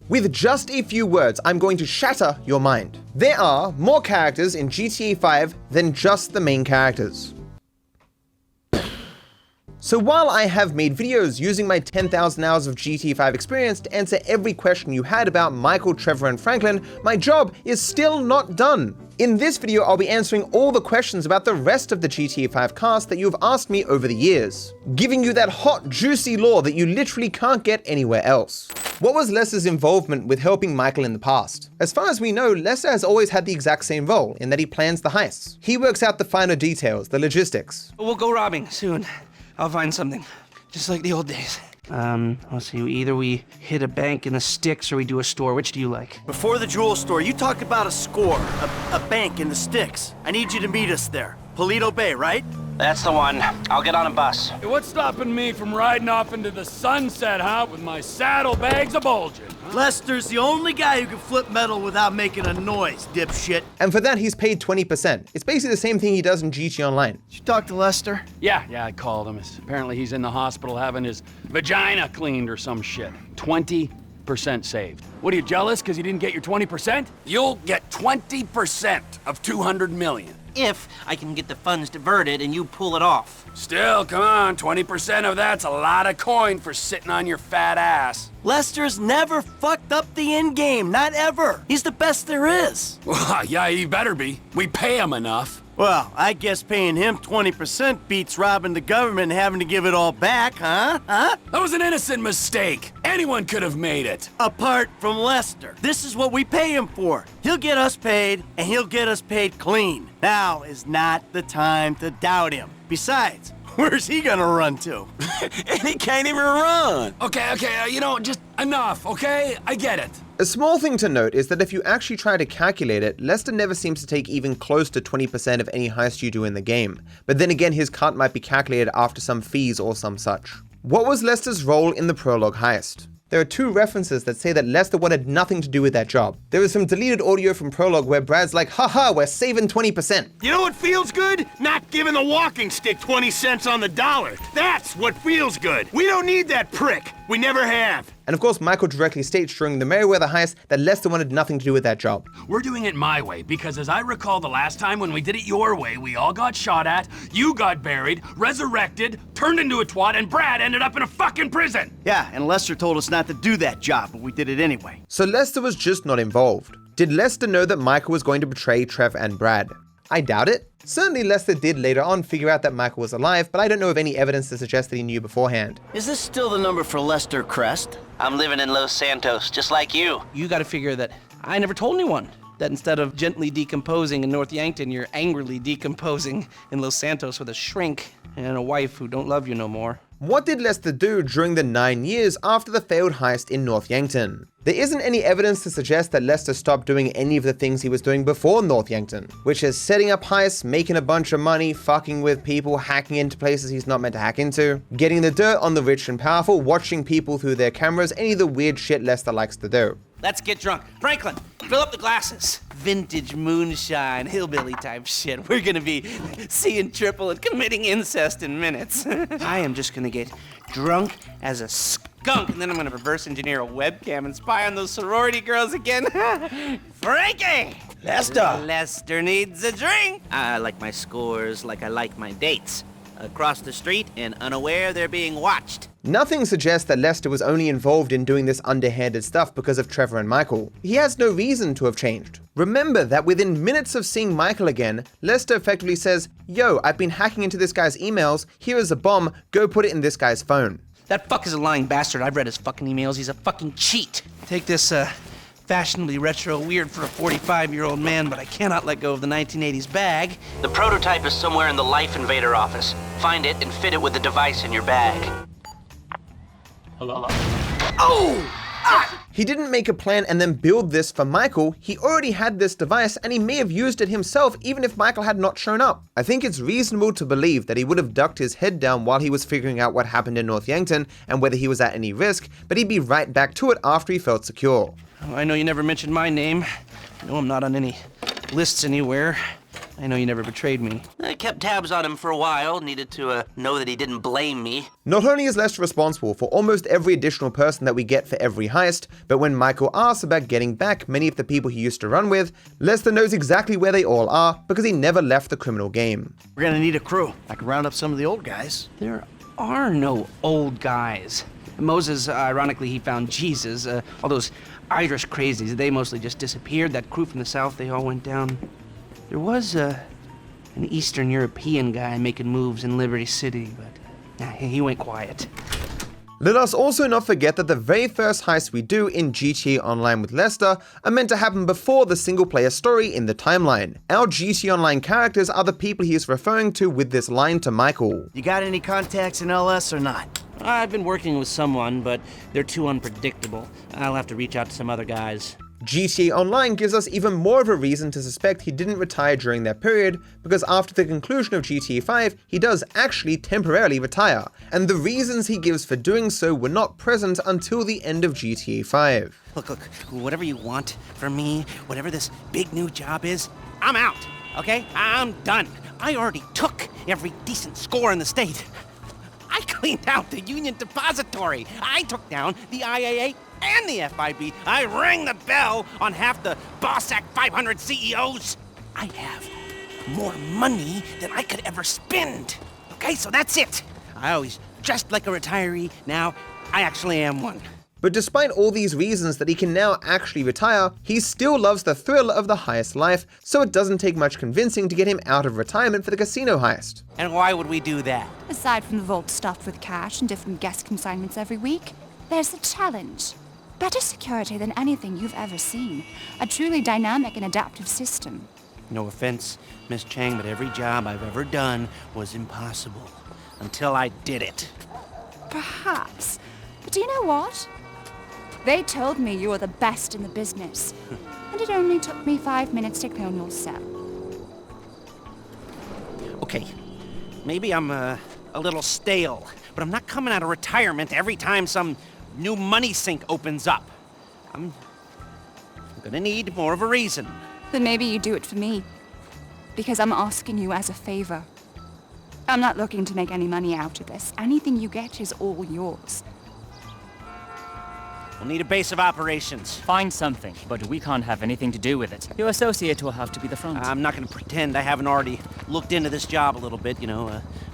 With just a few words, I'm going to shatter your mind. There are more characters in GTA 5 than just the main characters. So while I have made videos using my 10,000 hours of GTA 5 experience to answer every question you had about Michael, Trevor, and Franklin, my job is still not done. In this video, I'll be answering all the questions about the rest of the GTA 5 cast that you've asked me over the years, giving you that hot, juicy lore that you literally can't get anywhere else. What was Lester's involvement with helping Michael in the past? As far as we know, Lester has always had the exact same role, in that he plans the heists. He works out the finer details, the logistics. We'll go robbing soon. I'll find something, just like the old days. Let's see, either we hit a bank in the sticks or we do a store. Which do you like? Before the jewel store, you talked about a score, a bank in the sticks. I need you to meet us there. Polito Bay, right? That's the one. I'll get on a bus. Hey, what's stopping me from riding off into the sunset, huh? With my saddlebags a-bulging. Lester's the only guy who can flip metal without making a noise, dipshit. And for that, he's paid 20%. It's basically the same thing he does in GTA Online. Did you talk to Lester? Yeah, I called him. Apparently he's in the hospital having his vagina cleaned or some shit. 20% saved. What are you, jealous because you didn't get your 20%? You'll get 20% of 200 million. If I can get the funds diverted and you pull it off. Still, come on, 20% of that's a lot of coin for sitting on your fat ass. Lester's never fucked up the end game, not ever. He's the best there is. Well, yeah, he better be. We pay him enough. Well, I guess paying him 20% beats robbing the government and having to give it all back, huh? That was an innocent mistake. Anyone could have made it. Apart from Lester. This is what we pay him for. He'll get us paid, and he'll get us paid clean. Now is not the time to doubt him. Besides, where's he gonna run to? And he can't even run. Okay, just enough, okay? I get it. A small thing to note is that if you actually try to calculate it, Lester never seems to take even close to 20% of any heist you do in the game. But then again, his cut might be calculated after some fees or some such. What was Lester's role in the Prologue heist? There are two references that say that Lester wanted nothing to do with that job. There is some deleted audio from Prologue where Brad's like, haha, we're saving 20%. You know what feels good? Not giving the walking stick 20 cents on the dollar. That's what feels good. We don't need that prick. We never have. And of course, Michael directly states during the Merryweather heist that Lester wanted nothing to do with that job. We're doing it my way, because as I recall the last time when we did it your way, we all got shot at, you got buried, resurrected, turned into a twat, and Brad ended up in a fucking prison. Yeah, and Lester told us not to do that job, but we did it anyway. So Lester was just not involved. Did Lester know that Michael was going to betray Trevor and Brad? I doubt it. Certainly Lester did later on figure out that Michael was alive, but I don't know of any evidence to suggest that he knew beforehand. Is this still the number for Lester Crest? I'm living in Los Santos, just like you. You gotta figure that I never told anyone that instead of gently decomposing in North Yankton, you're angrily decomposing in Los Santos with a shrink and a wife who don't love you no more. What did Lester do during the 9 years after the failed heist in North Yankton? There isn't any evidence to suggest that Lester stopped doing any of the things he was doing before North Yankton, which is setting up heists, making a bunch of money, fucking with people, hacking into places he's not meant to hack into, getting the dirt on the rich and powerful, watching people through their cameras, any of the weird shit Lester likes to do. Let's get drunk. Franklin, fill up the glasses. Vintage moonshine, hillbilly type shit. We're gonna be seeing triple and committing incest in minutes. I am just gonna get drunk as a skunk, and then I'm gonna reverse engineer a webcam and spy on those sorority girls again. Frankie! Lester needs a drink. I like my scores like I like my dates. Across the street and unaware they're being watched. Nothing suggests that Lester was only involved in doing this underhanded stuff because of Trevor and Michael. He has no reason to have changed. Remember that within minutes of seeing Michael again, Lester effectively says, yo, I've been hacking into this guy's emails, here is a bomb, go put it in this guy's phone. That fuck is a lying bastard. I've read his fucking emails. He's a fucking cheat. Take this, fashionably retro weird for a 45-year-old man, but I cannot let go of the 1980s bag. The prototype is somewhere in the Life Invader office. Find it and fit it with the device in your bag. Hello? Oh! He didn't make a plan and then build this for Michael. He already had this device and he may have used it himself even if Michael had not shown up. I think it's reasonable to believe that he would have ducked his head down while he was figuring out what happened in North Yankton and whether he was at any risk, but he'd be right back to it after he felt secure. I know you never mentioned my name. I know I'm not on any lists anywhere. I know you never betrayed me. I kept tabs on him for a while, needed to know that he didn't blame me. Not only is Lester responsible for almost every additional person that we get for every heist, but when Michael asks about getting back many of the people he used to run with, Lester knows exactly where they all are because he never left the criminal game. We're gonna need a crew. I can round up some of the old guys. There are no old guys. Moses, ironically, he found Jesus. All those Irish crazies, they mostly just disappeared. That crew from the south, they all went down. There was an Eastern European guy making moves in Liberty City, but he went quiet. Let us also not forget that the very first heist we do in GTA Online with Lester are meant to happen before the single-player story in the timeline. Our GTA Online characters are the people he is referring to with this line to Michael. You got any contacts in LS or not? I've been working with someone, but they're too unpredictable. I'll have to reach out to some other guys. GTA Online gives us even more of a reason to suspect he didn't retire during that period, because after the conclusion of GTA 5, he does actually temporarily retire, and the reasons he gives for doing so were not present until the end of GTA 5. Look, whatever you want from me, whatever this big new job is, I'm out, okay? I'm done. I already took every decent score in the state. I cleaned out the Union Depository. I took down the IAA and the FIB. I rang the bell on half the Bossack 500 CEOs. I have more money than I could ever spend. Okay, so that's it. I always dressed like a retiree. Now, I actually am one. But despite all these reasons that he can now actually retire, he still loves the thrill of the heist life, so it doesn't take much convincing to get him out of retirement for the casino heist. And why would we do that? Aside from the vault stuffed with cash and different guest consignments every week, there's the challenge. Better security than anything you've ever seen. A truly dynamic and adaptive system. No offense, Miss Cheng, but every job I've ever done was impossible. Until I did it. Perhaps. But do you know what? They told me you were the best in the business. And it only took me 5 minutes to clone your cell. Okay, maybe I'm a little stale, but I'm not coming out of retirement every time some new money sink opens up. I'm gonna need more of a reason. Then maybe you do it for me. Because I'm asking you as a favor. I'm not looking to make any money out of this. Anything you get is all yours. We'll need a base of operations. Find something, but we can't have anything to do with it. Your associate will have to be the front. I'm not gonna pretend I haven't already looked into this job a little bit,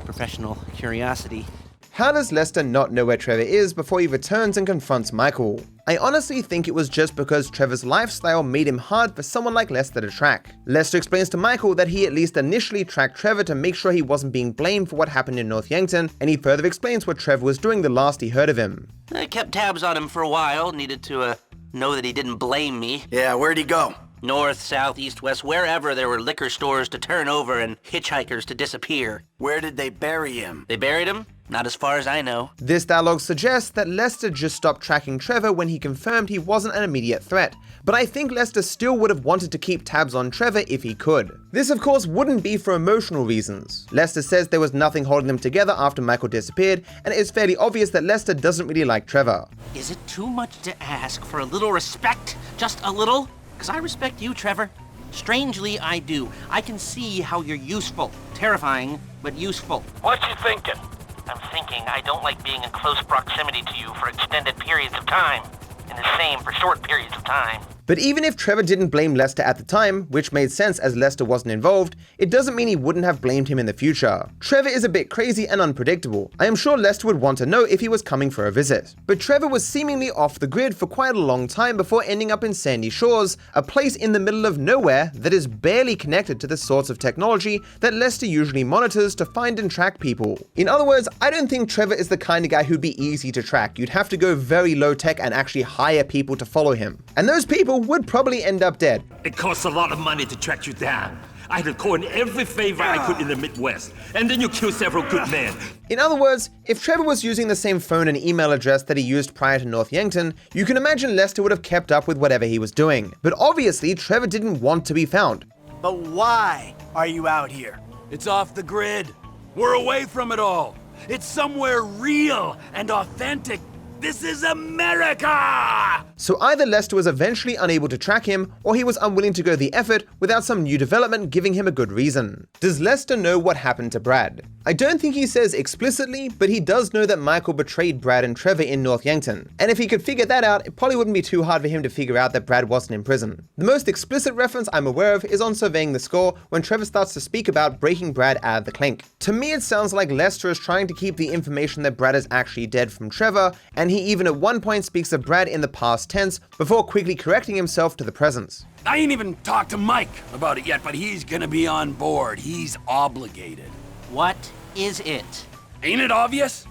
professional curiosity. How does Lester not know where Trevor is before he returns and confronts Michael? I honestly think it was just because Trevor's lifestyle made him hard for someone like Lester to track. Lester explains to Michael that he at least initially tracked Trevor to make sure he wasn't being blamed for what happened in North Yankton, and he further explains what Trevor was doing the last he heard of him. I kept tabs on him for a while, needed to know that he didn't blame me. Yeah, where'd he go? North, south, east, west, wherever there were liquor stores to turn over and hitchhikers to disappear. Where did they bury him? They buried him? Not as far as I know. This dialogue suggests that Lester just stopped tracking Trevor when he confirmed he wasn't an immediate threat, but I think Lester still would have wanted to keep tabs on Trevor if he could. This of course wouldn't be for emotional reasons. Lester says there was nothing holding them together after Michael disappeared, and it is fairly obvious that Lester doesn't really like Trevor. Is it too much to ask for a little respect? Just a little? Because I respect you, Trevor. Strangely, I do. I can see how you're useful. Terrifying, but useful. What you thinking? I'm thinking I don't like being in close proximity to you for extended periods of time. And the same for short periods of time. But even if Trevor didn't blame Lester at the time, which made sense as Lester wasn't involved, it doesn't mean he wouldn't have blamed him in the future. Trevor is a bit crazy and unpredictable. I am sure Lester would want to know if he was coming for a visit. But Trevor was seemingly off the grid for quite a long time before ending up in Sandy Shores, a place in the middle of nowhere that is barely connected to the sorts of technology that Lester usually monitors to find and track people. In other words, I don't think Trevor is the kind of guy who'd be easy to track. You'd have to go very low tech and actually hire people to follow him. And those people would probably end up dead. It costs a lot of money to track you down. I had to call in every favor I could in the Midwest, and then you kill several good men. In other words, if Trevor was using the same phone and email address that he used prior to North Yankton, you can imagine Lester would have kept up with whatever he was doing. But obviously, Trevor didn't want to be found. But why are you out here? It's off the grid. We're away from it all. It's somewhere real and authentic. This is America! So either Lester was eventually unable to track him, or he was unwilling to go the effort without some new development giving him a good reason. Does Lester know what happened to Brad? I don't think he says explicitly, but he does know that Michael betrayed Brad and Trevor in North Yankton. And if he could figure that out, it probably wouldn't be too hard for him to figure out that Brad wasn't in prison. The most explicit reference I'm aware of is on Surveying the Score when Trevor starts to speak about breaking Brad out of the clink. To me, it sounds like Lester is trying to keep the information that Brad is actually dead from Trevor, and he even at one point speaks of Brad in the past tense before quickly correcting himself to the present. I ain't even talked to Mike about it yet, but he's gonna be on board. He's obligated. What is it? Ain't it obvious?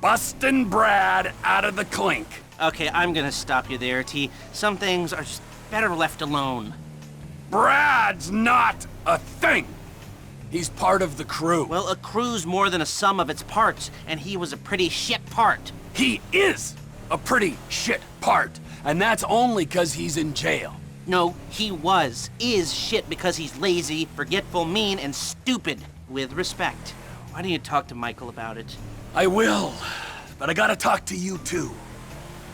Bustin' Brad out of the clink. Okay, I'm gonna stop you there, T. Some things are just better left alone. Brad's not a thing. He's part of the crew. Well, a crew's more than a sum of its parts, and he was a pretty shit part. He is a pretty shit part, and that's only 'cause he's in jail. No, he is shit because he's lazy, forgetful, mean, and stupid. With respect. Why don't you talk to Michael about it? I will, but I gotta talk to you too.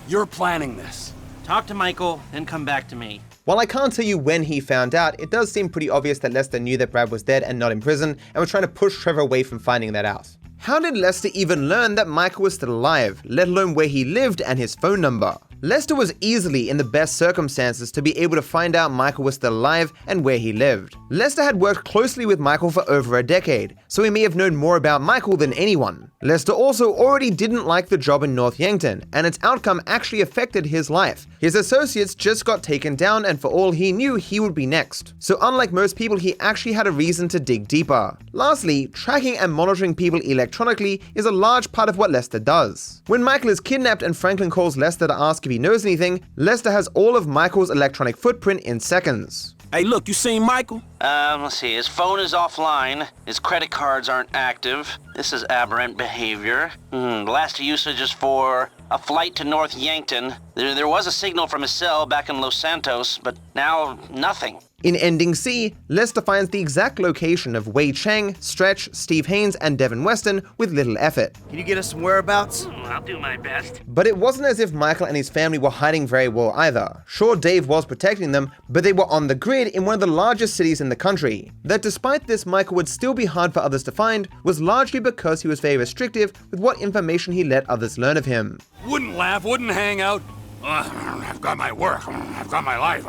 You're planning this. Talk to Michael, then come back to me. While I can't tell you when he found out, it does seem pretty obvious that Lester knew that Brad was dead and not in prison, and was trying to push Trevor away from finding that out. How did Lester even learn that Michael was still alive, let alone where he lived and his phone number? Lester was easily in the best circumstances to be able to find out Michael was still alive and where he lived. Lester had worked closely with Michael for over a decade, so he may have known more about Michael than anyone. Lester also already didn't like the job in North Yankton, and its outcome actually affected his life. His associates just got taken down, and for all he knew, he would be next. So unlike most people, he actually had a reason to dig deeper. Lastly, tracking and monitoring people electronically is a large part of what Lester does. When Michael is kidnapped and Franklin calls Lester to ask if he knows anything, Lester has all of Michael's electronic footprint in seconds. Hey, look, you seen Michael? Let's see. His phone is offline. His credit cards aren't active. This is aberrant behavior. The last usage is for a flight to North Yankton. There was a signal from his cell back in Los Santos, but now nothing. In Ending C, Lester finds the exact location of Wei Cheng, Stretch, Steve Haines, and Devin Weston with little effort. Can you get us some whereabouts? I'll do my best. But it wasn't as if Michael and his family were hiding very well either. Sure, Dave was protecting them, but they were on the grid in one of the largest cities in the country. That despite this, Michael would still be hard for others to find was largely because he was very restrictive with what information he let others learn of him. Wouldn't laugh, wouldn't hang out. I've got my work, I've got my life,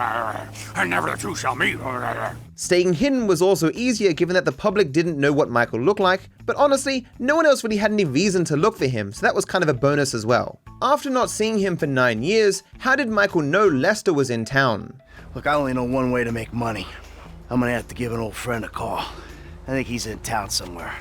and never the two shall meet. Staying hidden was also easier given that the public didn't know what Michael looked like, but honestly, no one else really had any reason to look for him, so that was kind of a bonus as well. After not seeing him for 9 years, how did Michael know Lester was in town? Look, I only know one way to make money. I'm gonna have to give an old friend a call. I think he's in town somewhere.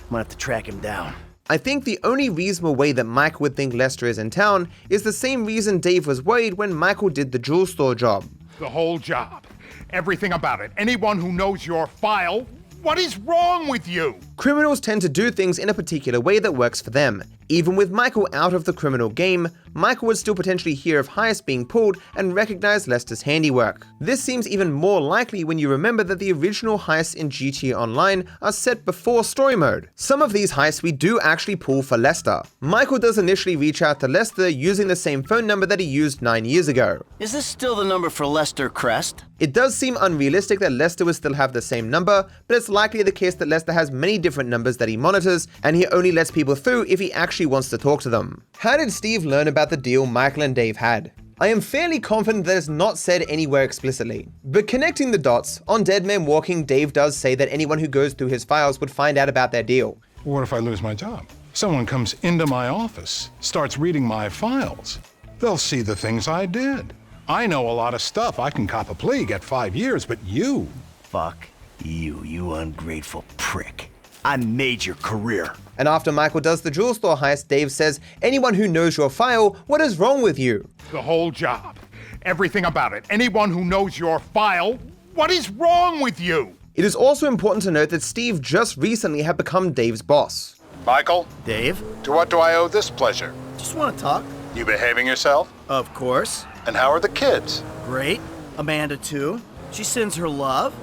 I'm gonna have to track him down. I think the only reasonable way that Michael would think Lester is in town is the same reason Dave was worried when Michael did the jewel store job. The whole job. Everything about it. Anyone who knows your file, what is wrong with you? Criminals tend to do things in a particular way that works for them. Even with Michael out of the criminal game, Michael would still potentially hear of Heist being pulled and recognize Lester's handiwork. This seems even more likely when you remember that the original heists in GTA Online are set before story mode. Some of these heists we do actually pull for Lester. Michael does initially reach out to Lester using the same phone number that he used 9 years ago. Is this still the number for Lester Crest? It does seem unrealistic that Lester would still have the same number, but it's likely the case that Lester has many different numbers that he monitors, and he only lets people through if he actually wants to talk to them. How did Steve learn about the deal Michael and Dave had? I am fairly confident that it's not said anywhere explicitly. But connecting the dots, on Dead Men Walking, Dave does say that anyone who goes through his files would find out about their deal. What if I lose my job? Someone comes into my office, starts reading my files. They'll see the things I did. I know a lot of stuff. I can cop a plea, get 5 years, but you... Fuck you, you ungrateful prick. I made your career. And after Michael does the jewel store heist, Dave says, anyone who knows your file, what is wrong with you? The whole job. Everything about it. Anyone who knows your file, what is wrong with you? It is also important to note that Steve just recently had become Dave's boss. Michael? Dave? To what do I owe this pleasure? Just want to talk. You behaving yourself? Of course. And how are the kids? Great. Amanda too. She sends her love.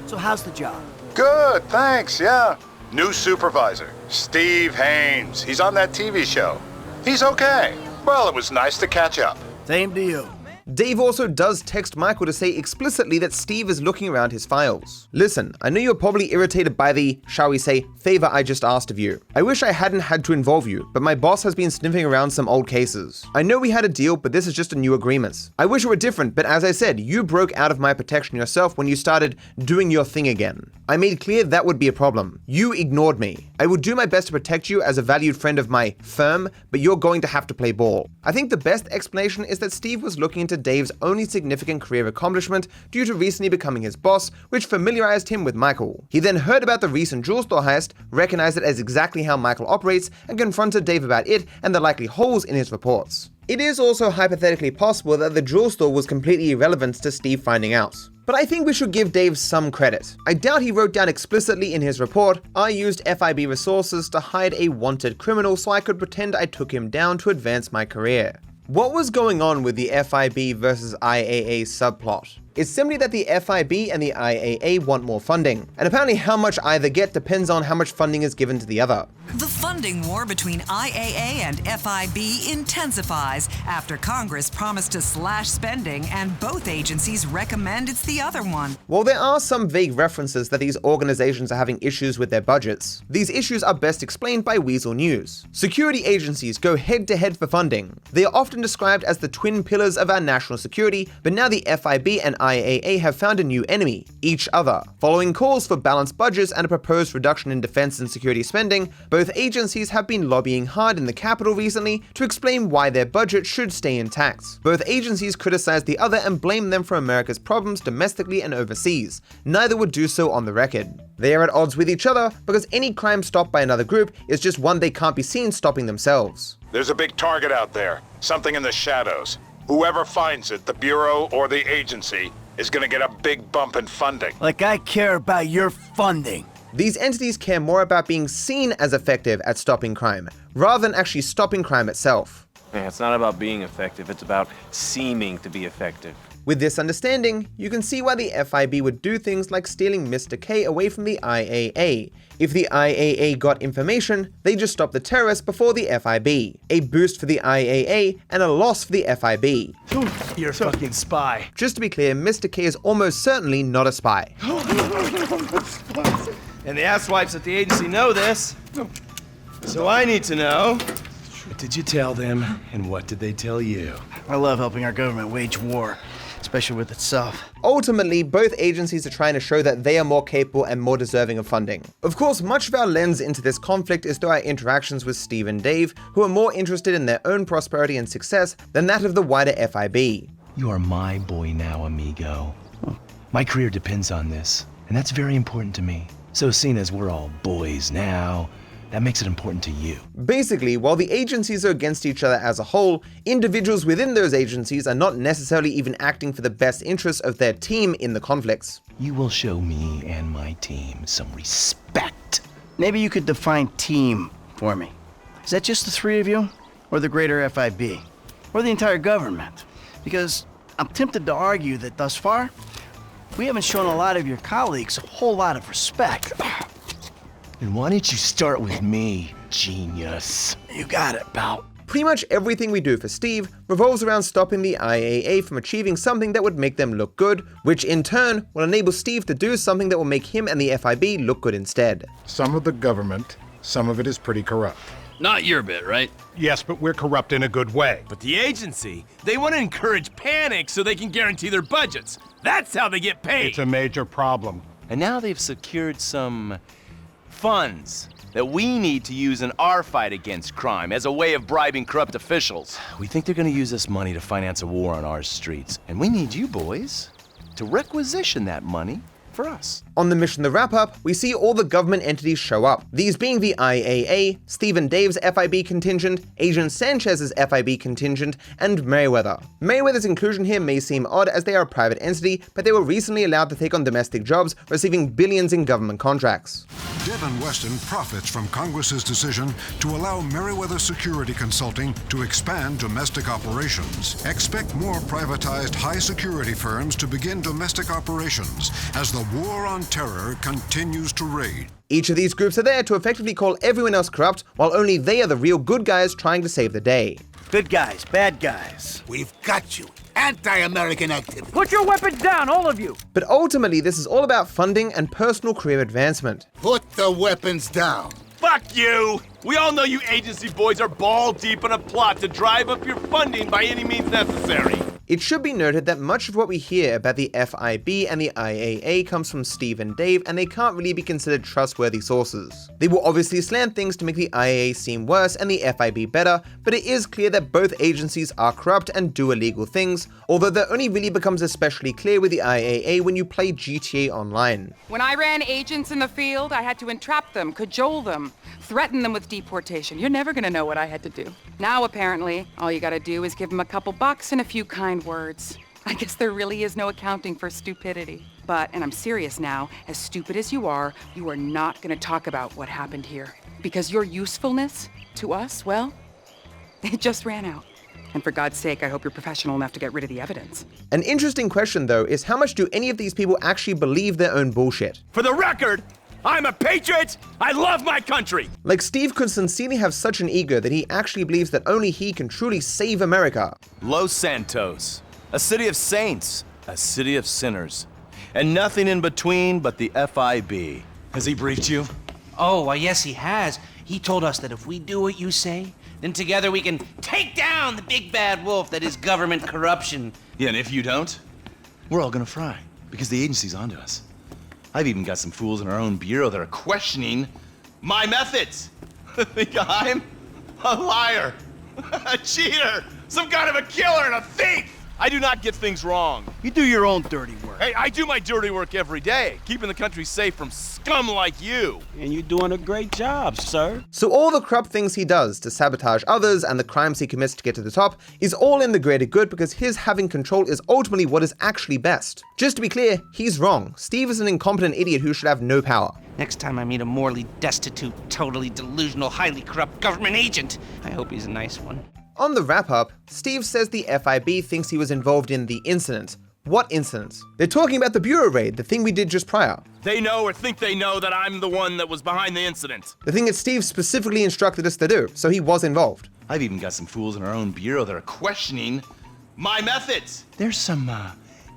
So how's the job? Good, thanks, yeah. New supervisor, Steve Haines. He's on that TV show. He's okay. Well, it was nice to catch up. Same to you. Dave also does text Michael to say explicitly that Steve is looking around his files. Listen, I know you're probably irritated by the, shall we say, favor I just asked of you. I wish I hadn't had to involve you, but my boss has been sniffing around some old cases. I know we had a deal, but this is just a new agreement. I wish it were different, but as I said, you broke out of my protection yourself when you started doing your thing again. I made clear that would be a problem. You ignored me. I will do my best to protect you as a valued friend of my firm, but you're going to have to play ball. I think the best explanation is that Steve was looking into Dave's only significant career accomplishment due to recently becoming his boss, which familiarized him with Michael. He then heard about the recent jewel store heist, recognized it as exactly how Michael operates, and confronted Dave about it and the likely holes in his reports. It is also hypothetically possible that the jewel store was completely irrelevant to Steve finding out. But I think we should give Dave some credit. I doubt he wrote down explicitly in his report, I used FIB resources to hide a wanted criminal so I could pretend I took him down to advance my career. What was going on with the FIB versus IAA subplot? It's simply that the FIB and the IAA want more funding, and apparently how much either get depends on how much funding is given to the other. The funding war between IAA and FIB intensifies after Congress promised to slash spending and both agencies recommend it's the other one. While there are some vague references that these organizations are having issues with their budgets, these issues are best explained by Weasel News. Security agencies go head-to-head for funding. They are often described as the twin pillars of our national security, but now the FIB and IAA have found a new enemy, each other. Following calls for balanced budgets and a proposed reduction in defense and security spending, both agencies have been lobbying hard in the Capitol recently to explain why their budget should stay intact. Both agencies criticize the other and blame them for America's problems domestically and overseas. Neither would do so on the record. They are at odds with each other because any crime stopped by another group is just one they can't be seen stopping themselves. There's a big target out there, something in the shadows. Whoever finds it, the Bureau or the agency, is gonna get a big bump in funding. Like I care about your funding. These entities care more about being seen as effective at stopping crime, rather than actually stopping crime itself. Yeah, it's not about being effective, it's about seeming to be effective. With this understanding, you can see why the FIB would do things like stealing Mr. K away from the IAA. If the IAA got information, they just stopped the terrorists before the FIB. A boost for the IAA and a loss for the FIB. You're a fucking spy. Just to be clear, Mr. K is almost certainly not a spy. And the asswipes at the agency know this. So I need to know, what did you tell them and what did they tell you? I love helping our government wage war, especially with itself. Ultimately, both agencies are trying to show that they are more capable and more deserving of funding. Of course, much of our lens into this conflict is through our interactions with Steve and Dave, who are more interested in their own prosperity and success than that of the wider FIB. You are my boy now, amigo. My career depends on this, and that's very important to me. So seeing as we're all boys now, that makes it important to you. Basically, while the agencies are against each other as a whole, individuals within those agencies are not necessarily even acting for the best interests of their team in the conflicts. You will show me and my team some respect. Maybe you could define team for me. Is that just the three of you? Or the greater FIB? Or the entire government? Because I'm tempted to argue that thus far, we haven't shown a lot of your colleagues a whole lot of respect. And why don't you start with me, genius? You got it, pal. Pretty much everything we do for Steve revolves around stopping the IAA from achieving something that would make them look good, which in turn will enable Steve to do something that will make him and the FIB look good instead. Some of the government, some of it is pretty corrupt. Not your bit, right? Yes, but we're corrupt in a good way. But the agency, they want to encourage panic so they can guarantee their budgets. That's how they get paid. It's a major problem. And now they've secured some funds that we need to use in our fight against crime as a way of bribing corrupt officials. We think they're gonna use this money to finance a war on our streets. And we need you boys to requisition that money for us. On the mission The Wrap-Up, we see all the government entities show up, these being the IAA, Steve and Dave's FIB contingent, Agent Sanchez's FIB contingent, and Merriweather. Merriweather's inclusion here may seem odd as they are a private entity, but they were recently allowed to take on domestic jobs, receiving billions in government contracts. Devin Weston profits from Congress's decision to allow Merriweather Security Consulting to expand domestic operations. Expect more privatized high-security firms to begin domestic operations as the war on terror continues to rage. Each of these groups are there to effectively call everyone else corrupt, while only they are the real good guys trying to save the day. Good guys, bad guys. We've got you. Anti-American activity. Put your weapons down, all of you! But ultimately, this is all about funding and personal career advancement. Put the weapons down. Fuck you! We all know you agency boys are ball deep in a plot to drive up your funding by any means necessary. It should be noted that much of what we hear about the FIB and the IAA comes from Steve and Dave, and they can't really be considered trustworthy sources. They will obviously slant things to make the IAA seem worse and the FIB better, but it is clear that both agencies are corrupt and do illegal things, although that only really becomes especially clear with the IAA when you play GTA Online. When I ran agents in the field, I had to entrap them, cajole them, threaten them with deportation. You're never gonna know what I had to do. Now, apparently, all you gotta do is give them a couple bucks and a few kind words. I guess there really is no accounting for stupidity. But, and I'm serious now, as stupid as you are not gonna talk about what happened here. Because your usefulness to us, well, it just ran out. And for God's sake, I hope you're professional enough to get rid of the evidence. An interesting question, though, is how much do any of these people actually believe their own bullshit? For the record, I'm a patriot! I love my country! Like, Steve could sincerely have such an ego that he actually believes that only he can truly save America. Los Santos, a city of saints, a city of sinners, and nothing in between but the FIB. Has he briefed you? Oh, well, yes, he has. He told us that if we do what you say, then together we can take down the big bad wolf that is government corruption. Yeah, and if you don't, we're all gonna fry, because the agency's onto us. I've even got some fools in our own bureau that are questioning My methods! Think I'm a liar, a cheater, some kind of a killer and a thief! I do not get things wrong. You do your own dirty work. Hey, I do my dirty work every day, keeping the country safe from scum like you. And you're doing a great job, sir. So all the corrupt things he does to sabotage others and the crimes he commits to get to the top is all in the greater good because his having control is ultimately what is actually best. Just to be clear, he's wrong. Steve is an incompetent idiot who should have no power. Next time I meet a morally destitute, totally delusional, highly corrupt government agent, I hope he's a nice one. On the wrap-up, Steve says the FIB thinks he was involved in the incident. What incident? They're talking about the Bureau raid, the thing we did just prior. They know or think they know that I'm the one that was behind the incident. The thing that Steve specifically instructed us to do, so he was involved. I've even got some fools in our own bureau that are questioning my methods. There's some,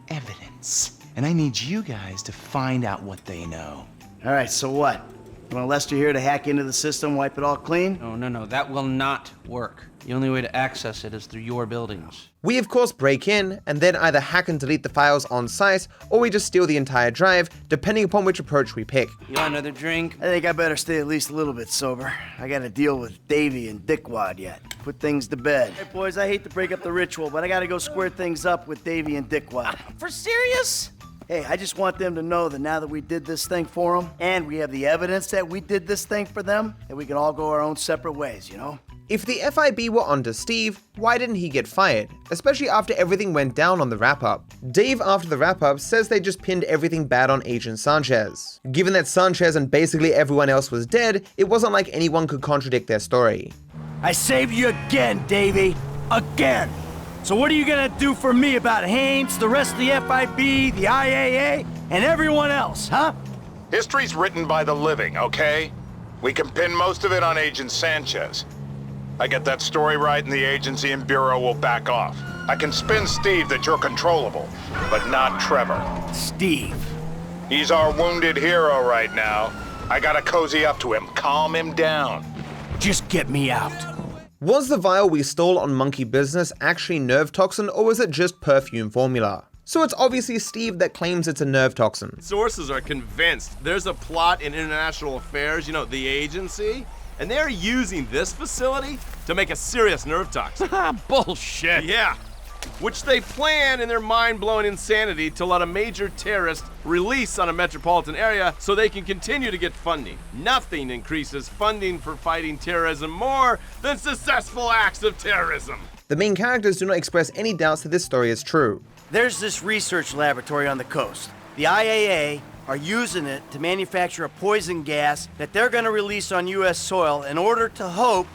evidence. And I need you guys to find out what they know. All right, so what? You want Lester here to hack into the system, wipe it all clean? No, that will not work. The only way to access it is through your buildings. We of course break in, and then either hack and delete the files on site, or we just steal the entire drive, depending upon which approach we pick. You want another drink? I think I better stay at least a little bit sober. I gotta deal with Davey and Dickwad yet. Put things to bed. Hey boys, I hate to break up the ritual, but I gotta go square things up with Davey and Dickwad. For serious? Hey, I just want them to know that now that we did this thing for them, and we have the evidence that we did this thing for them, that we can all go our own separate ways, you know? If the FIB were onto Steve, why didn't he get fired? Especially after everything went down on the wrap-up. Dave, after the wrap-up, says they just pinned everything bad on Agent Sanchez. Given that Sanchez and basically everyone else was dead, it wasn't like anyone could contradict their story. I saved you again, Davey. Again! So what are you gonna do for me about Haines, the rest of the FIB, the IAA, and everyone else, huh? History's written by the living, okay? We can pin most of it on Agent Sanchez. I get that story right and the agency and bureau will back off. I can spin Steve that you're controllable, but not Trevor. Steve. He's our wounded hero right now. I gotta cozy up to him, calm him down. Just get me out. Was the vial we stole on Monkey Business actually Nerve Toxin, or was it just Perfume Formula? So it's obviously Steve that claims it's a Nerve Toxin. Sources are convinced there's a plot in international affairs, you know, the agency, and they're using this facility to make a serious nerve toxin. Bullshit. Yeah. Which they plan in their mind-blowing insanity to let a major terrorist release on a metropolitan area so they can continue to get funding. Nothing increases funding for fighting terrorism more than successful acts of terrorism. The main characters do not express any doubts that this story is true. There's this research laboratory on the coast. The IAA are using it to manufacture a poison gas that they're gonna release on US soil in order to hope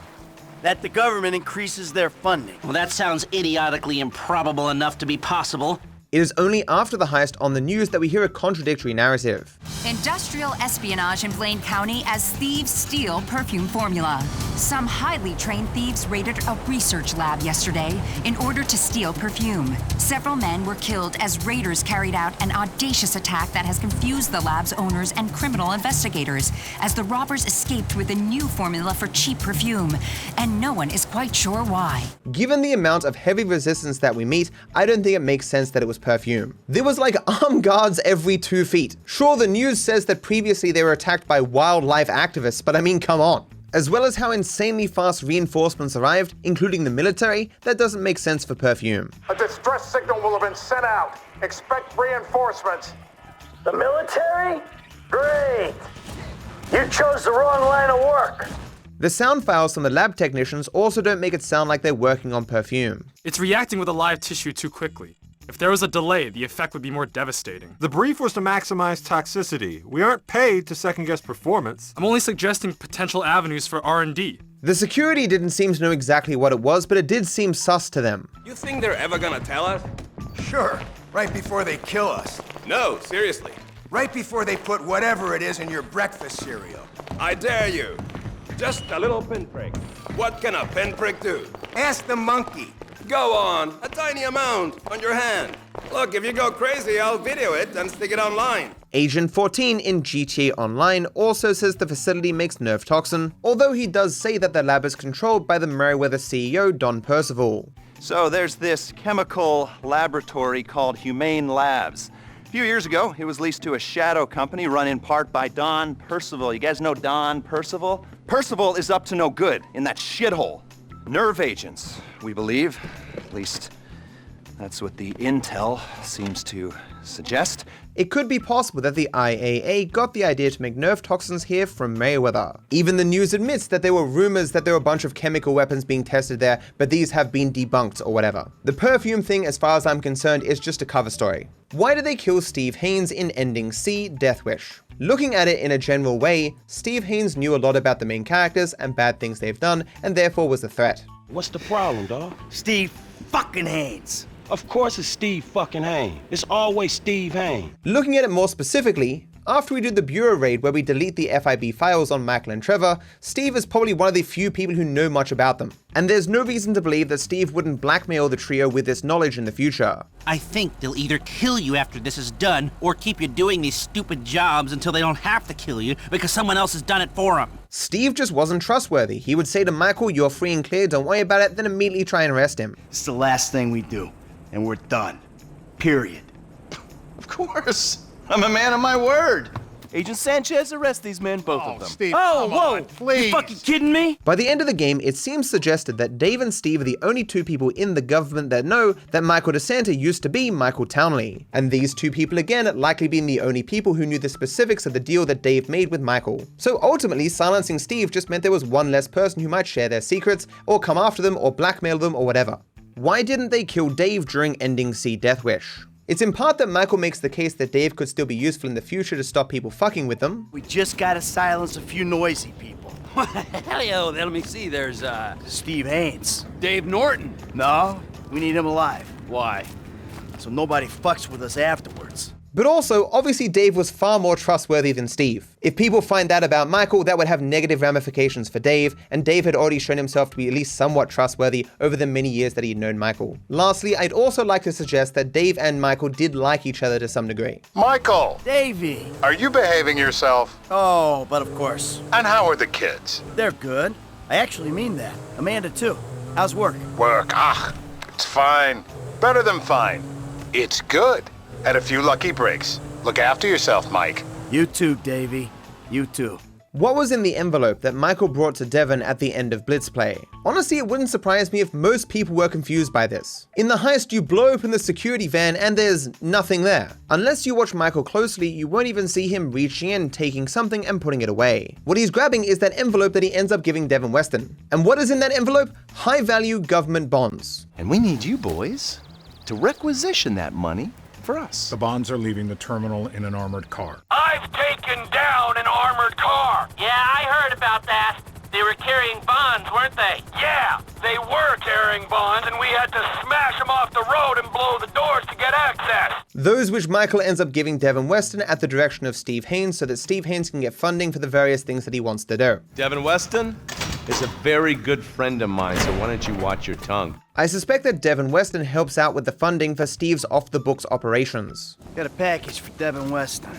that the government increases their funding. Well, that sounds idiotically improbable enough to be possible. It is only after the heist on the news that we hear a contradictory narrative. Industrial espionage in Blaine County as thieves steal perfume formula. Some highly trained thieves raided a research lab yesterday in order to steal perfume. Several men were killed as raiders carried out an audacious attack that has confused the lab's owners and criminal investigators, as the robbers escaped with a new formula for cheap perfume, and no one is quite sure why. Given the amount of heavy resistance that we meet, I don't think it makes sense that it was perfume. There was like armed guards every 2 feet. Sure, the news says that previously they were attacked by wildlife activists, but I mean, come on. As well as how insanely fast reinforcements arrived, including the military, that doesn't make sense for perfume. A distress signal will have been sent out. Expect reinforcements. The military? Great! You chose the wrong line of work. The sound files from the lab technicians also don't make it sound like they're working on perfume. It's reacting with a live tissue too quickly. If there was a delay, the effect would be more devastating. The brief was to maximize toxicity. We aren't paid to second-guess performance. I'm only suggesting potential avenues for R&D. The security didn't seem to know exactly what it was, but it did seem sus to them. You think they're ever gonna tell us? Sure, right before they kill us. No, seriously. Right before they put whatever it is in your breakfast cereal. I dare you. Just a little pinprick. What can a pinprick do? Ask the monkey. Go on, a tiny amount on your hand. Look, if you go crazy, I'll video it and stick it online. Agent 14 in GTA Online also says the facility makes Nerve Toxin, although he does say that the lab is controlled by the Merryweather CEO, Don Percival. So there's this chemical laboratory called Humane Labs. A few years ago, it was leased to a shadow company run in part by Don Percival. You guys know Don Percival? Percival is up to no good in that shithole. Nerve agents, we believe. At least, that's what the intel seems to suggest. It could be possible that the IAA got the idea to make nerve toxins here from Merryweather. Even the news admits that there were rumors that there were a bunch of chemical weapons being tested there, but these have been debunked or whatever. The perfume thing, as far as I'm concerned, is just a cover story. Why did they kill Steve Haines in Ending C, Deathwish? Looking at it in a general way, Steve Haines knew a lot about the main characters and bad things they've done, and therefore was a threat. What's the problem, dawg? Steve fucking Haines. Of course it's Steve fucking Haines. It's always Steve Haines. Looking at it more specifically, after we do the Bureau raid where we delete the FIB files on Michael and Trevor, Steve is probably one of the few people who know much about them. And there's no reason to believe that Steve wouldn't blackmail the trio with this knowledge in the future. I think they'll either kill you after this is done, or keep you doing these stupid jobs until they don't have to kill you because someone else has done it for them. Steve just wasn't trustworthy. He would say to Michael, "You're free and clear, don't worry about it," then immediately try and arrest him. It's the last thing we do, and we're done. Period. Of course. I'm a man of my word. Agent Sanchez, arrest these men, both of them. Steve, whoa, please. You fucking kidding me? By the end of the game, it seems suggested that Dave and Steve are the only two people in the government that know that Michael DeSanta used to be Michael Townley. And these two people again likely being the only people who knew the specifics of the deal that Dave made with Michael. So ultimately, silencing Steve just meant there was one less person who might share their secrets, or come after them, or blackmail them, or whatever. Why didn't they kill Dave during Ending C Deathwish? It's in part that Michael makes the case that Dave could still be useful in the future to stop people fucking with them. We just gotta silence a few noisy people. Hell yeah, let me see, there's Steve Haines. Dave Norton. No, we need him alive. Why? So nobody fucks with us afterwards. But also, obviously Dave was far more trustworthy than Steve. If people find that about Michael, that would have negative ramifications for Dave, and Dave had already shown himself to be at least somewhat trustworthy over the many years that he'd known Michael. Lastly, I'd also like to suggest that Dave and Michael did like each other to some degree. Michael! Davey! Are you behaving yourself? Oh, but of course. And how are the kids? They're good. I actually mean that. Amanda too. How's work? Work, it's fine. Better than fine. It's good. Had a few lucky breaks. Look after yourself, Mike. You too, Davey. You too. What was in the envelope that Michael brought to Devin at the end of Blitz play? Honestly, it wouldn't surprise me if most people were confused by this. In the heist, you blow open the security van and there's nothing there. Unless you watch Michael closely, you won't even see him reaching in, taking something and putting it away. What he's grabbing is that envelope that he ends up giving Devin Weston. And what is in that envelope? High-value government bonds. And we need you boys to requisition that money for us. The bonds are leaving the terminal in an armored car. I've taken down an armored car. Yeah, I heard about that. They were carrying bonds, weren't they? Yeah, they were carrying bonds, and we had to smash them off the road and blow the doors to get access. Those which Michael ends up giving Devin Weston at the direction of Steve Haines so that Steve Haines can get funding for the various things that he wants to do. Devin Weston, is a very good friend of mine, so why don't you watch your tongue? I suspect that Devin Weston helps out with the funding for Steve's off-the-books operations. Got a package for Devin Weston.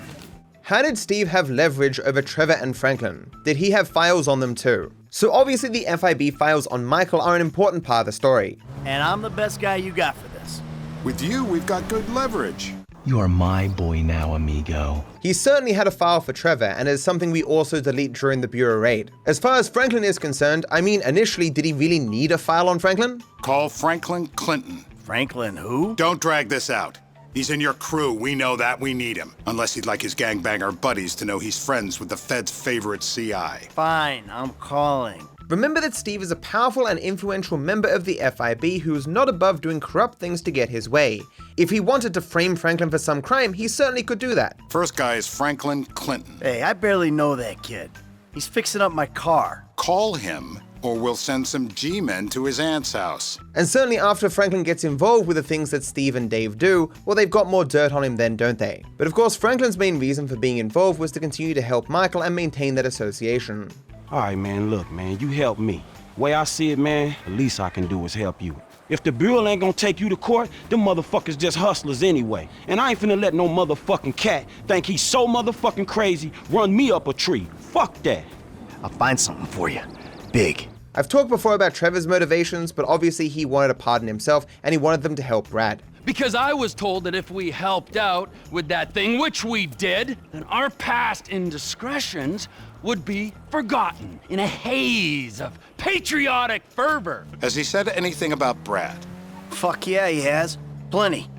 How did Steve have leverage over Trevor and Franklin? Did he have files on them too? So obviously the FIB files on Michael are an important part of the story. And I'm the best guy you got for this. With you, we've got good leverage. You are my boy now, amigo. He certainly had a file for Trevor, and is something we also delete during the Bureau raid. As far as Franklin is concerned, I mean, initially, did he really need a file on Franklin? Call Franklin Clinton. Franklin who? Don't drag this out. He's in your crew, we know that, we need him. Unless he'd like his gangbanger buddies to know he's friends with the Fed's favorite CI. Fine, I'm calling. Remember that Steve is a powerful and influential member of the FIB who is not above doing corrupt things to get his way. If he wanted to frame Franklin for some crime, he certainly could do that. First guy is Franklin Clinton. Hey, I barely know that kid. He's fixing up my car. Call him, or we'll send some G-men to his aunt's house. And certainly after Franklin gets involved with the things that Steve and Dave do, well, they've got more dirt on him then, don't they? But of course, Franklin's main reason for being involved was to continue to help Michael and maintain that association. All right, man, look, man, you help me. Way I see it, man, the least I can do is help you. If the Bureau ain't gonna take you to court, them motherfuckers just hustlers anyway. And I ain't finna let no motherfucking cat think he's so motherfucking crazy run me up a tree. Fuck that. I'll find something for you. Big. I've talked before about Trevor's motivations, but obviously he wanted to pardon himself, and he wanted them to help Brad. Because I was told that if we helped out with that thing, which we did, then our past indiscretions would be forgotten in a haze of patriotic fervor. Has he said anything about Brad? Fuck yeah, he has. Plenty.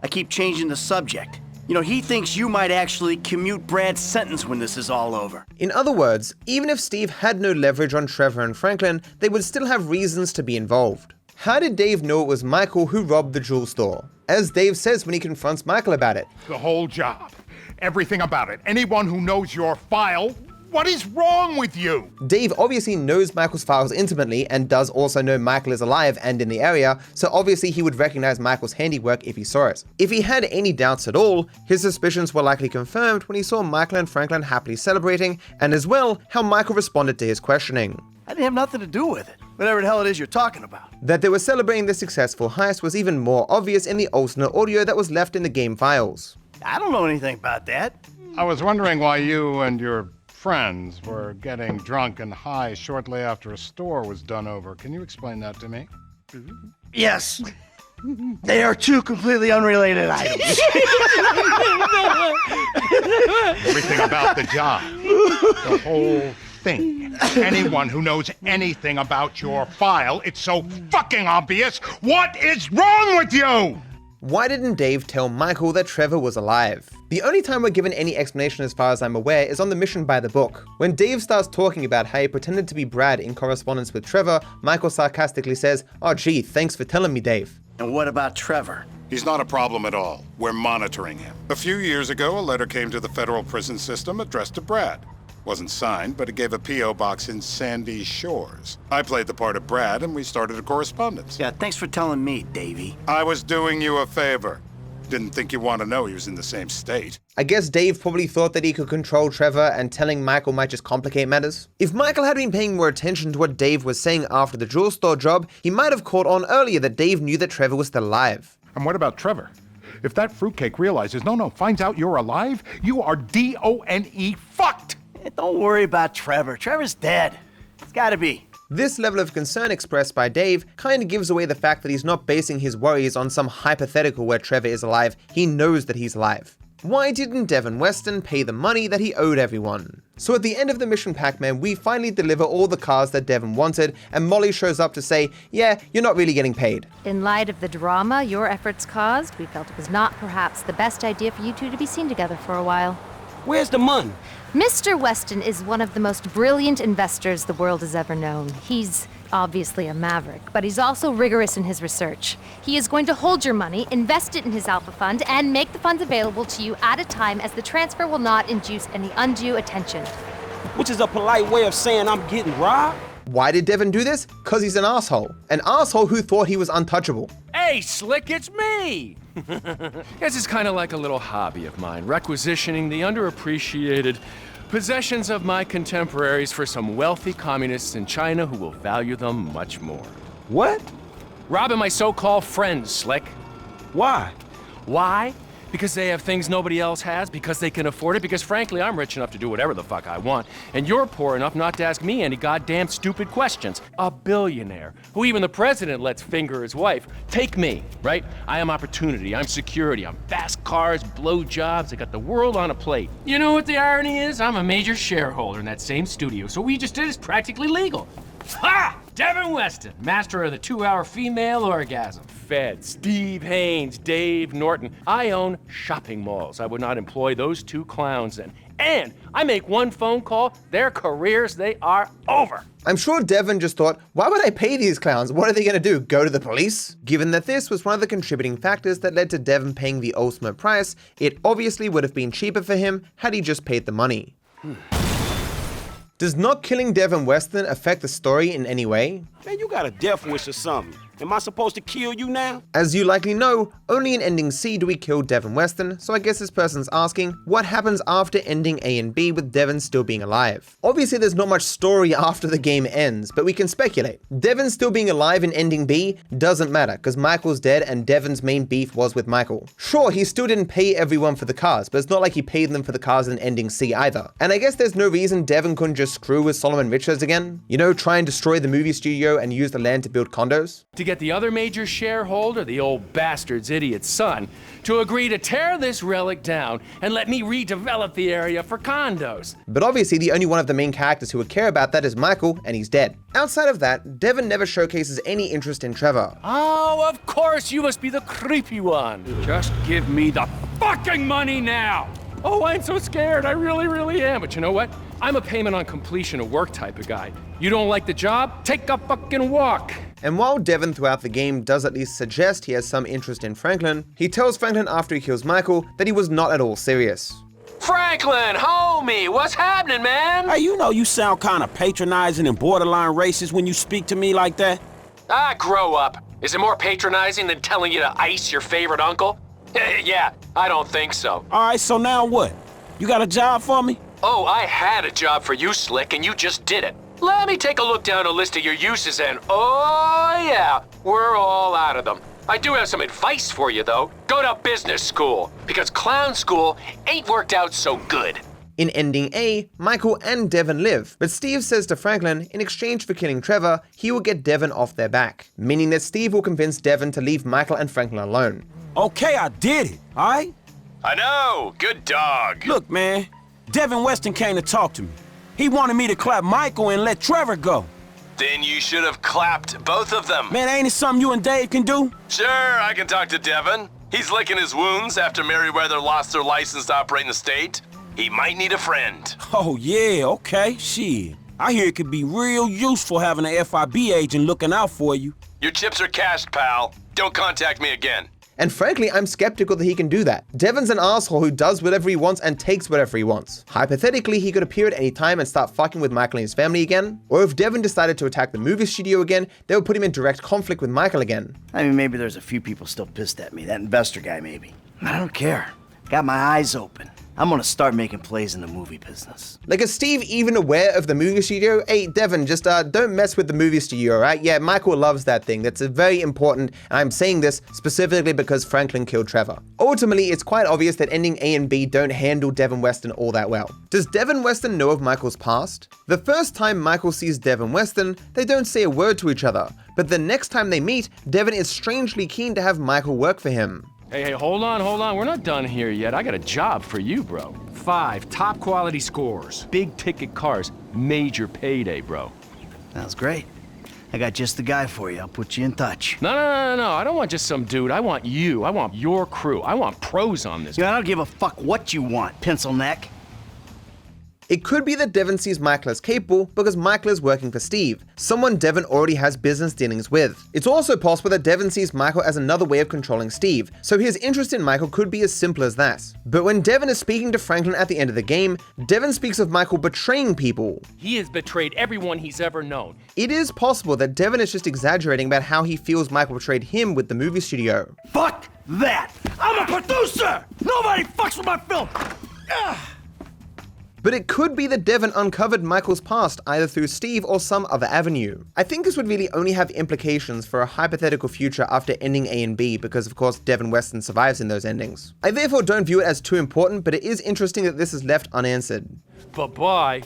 I keep changing the subject. You know, he thinks you might actually commute Brad's sentence when this is all over. In other words, even if Steve had no leverage on Trevor and Franklin, they would still have reasons to be involved. How did Dave know it was Michael who robbed the jewel store? As Dave says when he confronts Michael about it. The whole job. Everything about it. Anyone who knows your file, what is wrong with you? Dave obviously knows Michael's files intimately and does also know Michael is alive and in the area, so obviously he would recognize Michael's handiwork if he saw it. If he had any doubts at all, his suspicions were likely confirmed when he saw Michael and Franklin happily celebrating, and as well, how Michael responded to his questioning. I didn't have nothing to do with it. Whatever the hell it is you're talking about. That they were celebrating the successful heist was even more obvious in the alternate audio that was left in the game files. I don't know anything about that. I was wondering why you and your friends were getting drunk and high shortly after a store was done over. Can you explain that to me? Yes. They are two completely unrelated items. Everything about the job. The whole thing. Anyone who knows anything about your file, it's so fucking obvious. What is wrong with you? Why didn't Dave tell Michael that Trevor was alive? The only time we're given any explanation as far as I'm aware is on the mission by the book. When Dave starts talking about how he pretended to be Brad in correspondence with Trevor, Michael sarcastically says, "Oh gee, thanks for telling me, Dave." And what about Trevor? He's not a problem at all. We're monitoring him. A few years ago, a letter came to the federal prison system addressed to Brad. Wasn't signed, but it gave a P.O. box in Sandy Shores. I played the part of Brad, and we started a correspondence. Yeah, thanks for telling me, Davey. I was doing you a favor. Didn't think you want to know he was in the same state. I guess Dave probably thought that he could control Trevor, and telling Michael might just complicate matters. If Michael had been paying more attention to what Dave was saying after the jewel store job, he might have caught on earlier that Dave knew that Trevor was still alive. And what about Trevor? If that fruitcake realizes, finds out you're alive, you are D-O-N-E fucked! Don't worry about Trevor. Trevor's dead. It's gotta be. This level of concern expressed by Dave kind of gives away the fact that he's not basing his worries on some hypothetical where Trevor is alive. He knows that he's alive. Why didn't Devin Weston pay the money that he owed everyone? So at the end of the mission, Packman, we finally deliver all the cars that Devin wanted, and Molly shows up to say, yeah, you're not really getting paid. In light of the drama your efforts caused, we felt it was not perhaps the best idea for you two to be seen together for a while. Where's the money? Mr. Weston is one of the most brilliant investors the world has ever known. He's obviously a maverick, but he's also rigorous in his research. He is going to hold your money, invest it in his alpha fund, and make the funds available to you at a time as the transfer will not induce any undue attention. Which is a polite way of saying I'm getting robbed? Why did Devin do this? Because he's an asshole. An asshole who thought he was untouchable. Hey, Slick, it's me! This is kind of like a little hobby of mine, requisitioning the underappreciated Possessions of my contemporaries for some wealthy communists in China who will value them much more. What? Robbing my so-called friends, Slick. Why? Why? Because they have things nobody else has, because they can afford it, because frankly, I'm rich enough to do whatever the fuck I want, and you're poor enough not to ask me any goddamn stupid questions. A billionaire, who even the president lets finger his wife. Take me, right? I am opportunity, I'm security, I'm fast cars, blowjobs, I got the world on a plate. You know what the irony is? I'm a major shareholder in that same studio, so what we just did is practically legal. Ha! Devin Weston, master of the 2-hour female orgasm. Fed, Steve Haines, Dave Norton. I own shopping malls. I would not employ those two clowns then. And I make one phone call, their careers, they are over. I'm sure Devin just thought, why would I pay these clowns? What are they gonna do, go to the police? Given that this was one of the contributing factors that led to Devin paying the ultimate price, it obviously would have been cheaper for him had he just paid the money. Does not killing Devin Weston affect the story in any way? Man, you got a death wish or something. Am I supposed to kill you now? As you likely know, only in ending C do we kill Devin Weston, so I guess this person's asking, what happens after ending A and B with Devin still being alive? Obviously there's not much story after the game ends, but we can speculate. Devin still being alive in ending B doesn't matter, because Michael's dead and Devin's main beef was with Michael. Sure, he still didn't pay everyone for the cars, but it's not like he paid them for the cars in ending C either. And I guess there's no reason Devin couldn't just screw with Solomon Richards again? You know, try and destroy the movie studio and use the land to build condos? To get the other major shareholder, the old bastard's idiot son, to agree to tear this relic down and let me redevelop the area for condos. But obviously the only one of the main characters who would care about that is Michael, and he's dead. Outside of that, Devin never showcases any interest in Trevor. Oh, of course, you must be the creepy one. Just give me the fucking money now. Oh, I'm so scared, I really am. But you know what? I'm a payment on completion of work type of guy. You don't like the job? Take a fucking walk. And while Devin throughout the game does at least suggest he has some interest in Franklin, he tells Franklin after he kills Michael that he was not at all serious. Franklin, homie, what's happening, man? Hey, you know you sound kind of patronizing and borderline racist when you speak to me like that. Ah, grow up. Is it more patronizing than telling you to ice your favorite uncle? Yeah, I don't think so. All right, so now what? You got a job for me? Oh, I had a job for you, Slick, and you just did it. Let me take a look down a list of your uses and, oh yeah, we're all out of them. I do have some advice for you, though. Go to business school, because clown school ain't worked out so good. In ending A, Michael and Devin live, but Steve says to Franklin, in exchange for killing Trevor, he will get Devin off their back, meaning that Steve will convince Devin to leave Michael and Franklin alone. Okay, I did it, all right? I know, good dog. Look, man, Devin Weston came to talk to me. He wanted me to clap Michael and let Trevor go. Then you should have clapped both of them. Man, ain't it something you and Dave can do? Sure, I can talk to Devin. He's licking his wounds after Merriweather lost their license to operate in the state. He might need a friend. Oh, yeah, okay, shit. I hear it could be real useful having an FIB agent looking out for you. Your chips are cashed, pal. Don't contact me again. And frankly, I'm skeptical that he can do that. Devin's an asshole who does whatever he wants and takes whatever he wants. Hypothetically, he could appear at any time and start fucking with Michael and his family again. Or if Devin decided to attack the movie studio again, they would put him in direct conflict with Michael again. I mean, maybe there's a few people still pissed at me. That investor guy, maybe. I don't care. Got my eyes open. I'm gonna start making plays in the movie business. Like, is Steve even aware of the movie studio? Hey, Devin, just don't mess with the movie studio, alright? Yeah, Michael loves that thing. That's very important, and I'm saying this specifically because Franklin killed Trevor. Ultimately, it's quite obvious that ending A and B don't handle Devin Weston all that well. Does Devin Weston know of Michael's past? The first time Michael sees Devin Weston, they don't say a word to each other, but the next time they meet, Devin is strangely keen to have Michael work for him. Hey, hold on. We're not done here yet. I got a job for you, bro. 5 top quality scores, big ticket cars, major payday, bro. Sounds great. I got just the guy for you. I'll put you in touch. No. I don't want just some dude. I want you. I want your crew. I want pros on this. Yeah, I don't give a fuck what you want, pencil neck. It could be that Devin sees Michael as capable because Michael is working for Steve, someone Devin already has business dealings with. It's also possible that Devin sees Michael as another way of controlling Steve, so his interest in Michael could be as simple as that. But when Devin is speaking to Franklin at the end of the game, Devin speaks of Michael betraying people. He has betrayed everyone he's ever known. It is possible that Devin is just exaggerating about how he feels Michael betrayed him with the movie studio. Fuck that! I'm a producer! Nobody fucks with my film! Ugh. but it could be that Devin uncovered Michael's past either through Steve or some other avenue. I think this would really only have implications for a hypothetical future after ending A and B, because of course Devin Weston survives in those endings. I therefore don't view it as too important, but it is interesting that this is left unanswered. Bye-bye.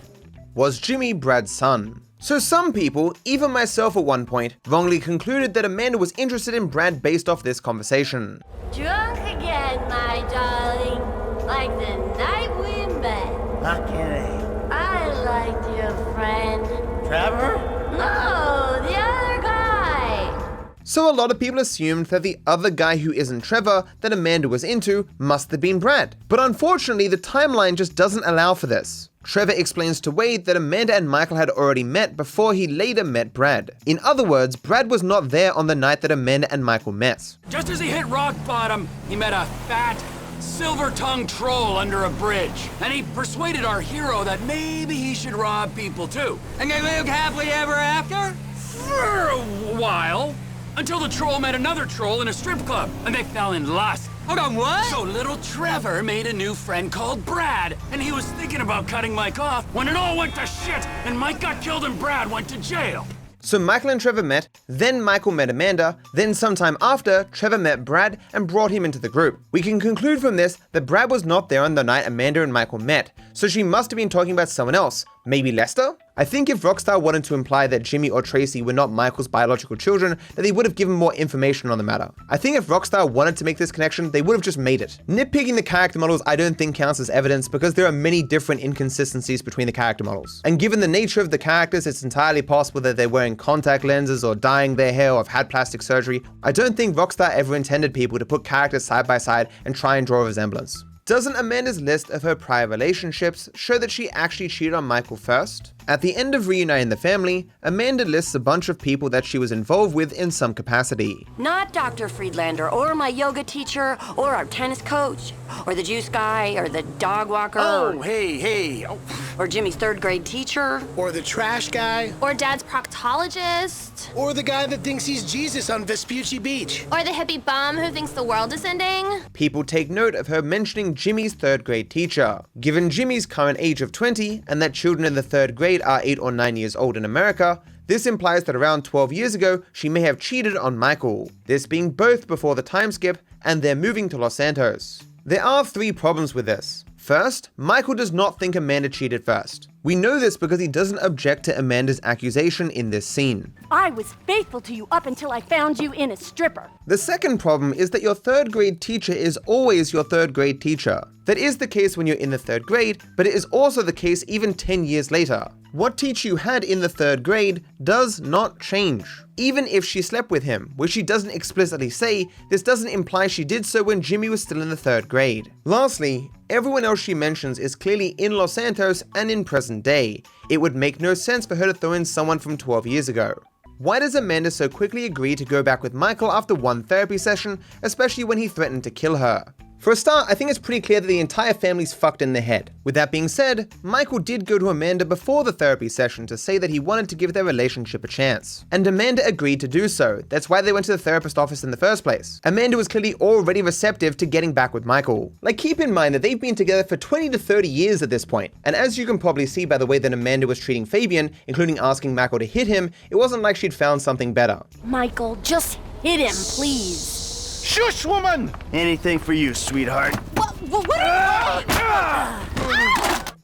Was Jimmy Brad's son? So some people, even myself at one point, wrongly concluded that Amanda was interested in Brad based off this conversation. Drunk again, my darling, like the night we met. Not kidding. I liked your friend. Trevor? No, the other guy. So a lot of people assumed that the other guy who isn't Trevor that Amanda was into must have been Brad. But unfortunately, the timeline just doesn't allow for this. Trevor explains to Wade that Amanda and Michael had already met before he later met Brad. In other words, Brad was not there on the night that Amanda and Michael met. Just as he hit rock bottom, he met a fat, silver-tongued troll under a bridge. And he persuaded our hero that maybe he should rob people too. And they lived happily ever after? For a while. Until the troll met another troll in a strip club, and they fell in lust. Hold on, what? So little Trevor made a new friend called Brad, and he was thinking about cutting Mike off when it all went to shit, and Mike got killed and Brad went to jail. So Michael and Trevor met, then Michael met Amanda, then sometime after, Trevor met Brad and brought him into the group. We can conclude from this that Brad was not there on the night Amanda and Michael met, so she must have been talking about someone else. Maybe Lester? I think if Rockstar wanted to imply that Jimmy or Tracy were not Michael's biological children, that they would have given more information on the matter. I think if Rockstar wanted to make this connection, they would have just made it. Nitpicking the character models I don't think counts as evidence because there are many different inconsistencies between the character models. And given the nature of the characters, it's entirely possible that they're wearing contact lenses or dyeing their hair or have had plastic surgery. I don't think Rockstar ever intended people to put characters side by side and try and draw a resemblance. Doesn't Amanda's list of her prior relationships show that she actually cheated on Michael first? At the end of Reuniting the Family, Amanda lists a bunch of people that she was involved with in some capacity. Not Dr. Friedlander, or my yoga teacher, or our tennis coach, or the juice guy, or the dog walker. Oh, hey. Oh. Or Jimmy's third grade teacher. Or the trash guy. Or Dad's proctologist. Or the guy that thinks he's Jesus on Vespucci Beach. Or the hippie bum who thinks the world is ending. People take note of her mentioning Jimmy's third grade teacher. Given Jimmy's current age of 20, and that children in the third grade are 8 or 9 years old in America, this implies that around 12 years ago, she may have cheated on Michael. This being both before the time skip and their moving to Los Santos. There are 3 problems with this. First, Michael does not think Amanda cheated first. We know this because he doesn't object to Amanda's accusation in this scene. I was faithful to you up until I found you in a stripper. The second problem is that your third grade teacher is always your third grade teacher. That is the case when you're in the third grade, but it is also the case even 10 years later. What teacher you had in the third grade does not change. Even if she slept with him, which she doesn't explicitly say, this doesn't imply she did so when Jimmy was still in the third grade. Lastly, everyone else she mentions is clearly in Los Santos and in present day. It would make no sense for her to throw in someone from 12 years ago. Why does Amanda so quickly agree to go back with Michael after one therapy session, especially when he threatened to kill her? For a start, I think it's pretty clear that the entire family's fucked in the head. With that being said, Michael did go to Amanda before the therapy session to say that he wanted to give their relationship a chance. And Amanda agreed to do so. That's why they went to the therapist office in the first place. Amanda was clearly already receptive to getting back with Michael. Like, keep in mind that they've been together for 20 to 30 years at this point. And as you can probably see by the way that Amanda was treating Fabian, including asking Michael to hit him, it wasn't like she'd found something better. Michael, just hit him, please. Shush, woman! Anything for you, sweetheart. What?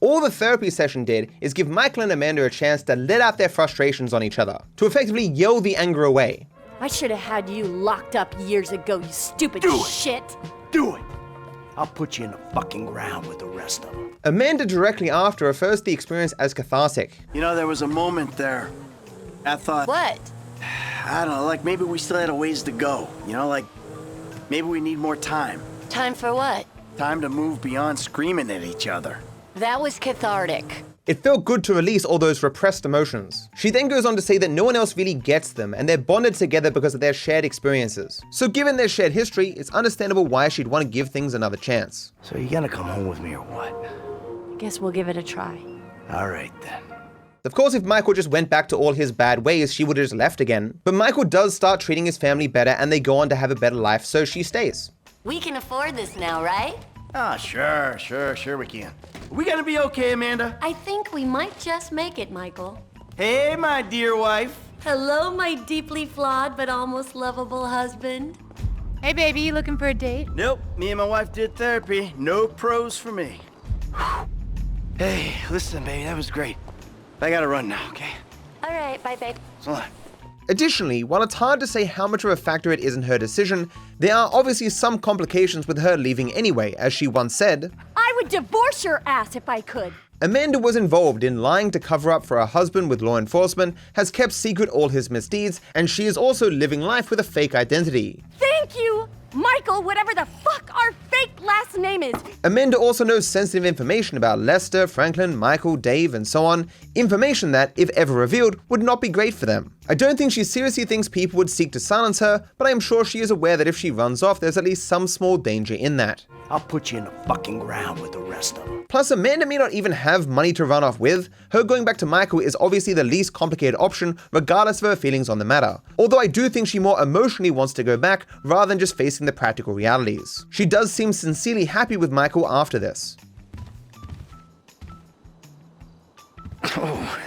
All the therapy session did is give Michael and Amanda a chance to let out their frustrations on each other, to effectively yell the anger away. I should have had you locked up years ago, you stupid shit. Do it! I'll put you in the fucking ground with the rest of them. Amanda directly after refers to the experience as cathartic. You know, there was a moment there. I thought... What? I don't know, like maybe we still had a ways to go. You know, like maybe we need more time. Time for what? Time to move beyond screaming at each other. That was cathartic. It felt good to release all those repressed emotions. She then goes on to say that no one else really gets them and they're bonded together because of their shared experiences. So given their shared history, it's understandable why she'd want to give things another chance. So you gonna come home with me or what? Guess we'll give it a try. All right then. Of course, if Michael just went back to all his bad ways, she would have just left again. But Michael does start treating his family better and they go on to have a better life, so she stays. We can afford this now, right? Ah, sure we can. We gonna be okay, Amanda? I think we might just make it, Michael. Hey, my dear wife. Hello, my deeply flawed but almost lovable husband. Hey, baby, you looking for a date? Nope, me and my wife did therapy. No pros for me. Hey, listen, baby, that was great. I gotta run now, okay? All right, bye, babe. So long. Additionally, while it's hard to say how much of a factor it is in her decision, there are obviously some complications with her leaving anyway, as she once said, I would divorce your ass if I could. Amanda was involved in lying to cover up for her husband with law enforcement, has kept secret all his misdeeds, and she is also living life with a fake identity. Thank you, Michael, whatever the fuck our fake last name is. Amanda also knows sensitive information about Lester, Franklin, Michael, Dave, and so on. Information that, if ever revealed, would not be great for them. I don't think she seriously thinks people would seek to silence her, but I am sure she is aware that if she runs off, there's at least some small danger in that. I'll put you in the fucking ground with the rest of them. Plus, Amanda may not even have money to run off with. Her going back to Michael is obviously the least complicated option, regardless of her feelings on the matter. Although I do think she more emotionally wants to go back, rather than just facing the practical realities. She does seem sincerely happy with Michael after this. Oh.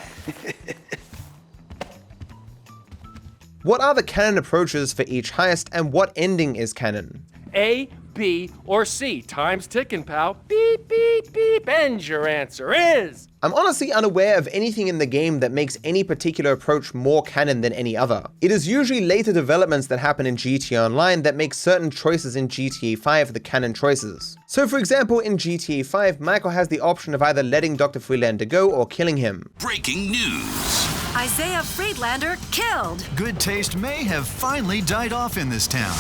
What are the canon approaches for each heist, and what ending is canon? A, B, or C. Time's ticking, pal. Beep, beep, beep. And your answer is... I'm honestly unaware of anything in the game that makes any particular approach more canon than any other. It is usually later developments that happen in GTA Online that make certain choices in GTA 5 the canon choices. So for example, in GTA 5, Michael has the option of either letting Dr. Freelander go or killing him. Breaking news. Isaiah Friedlander killed. Good taste may have finally died off in this town.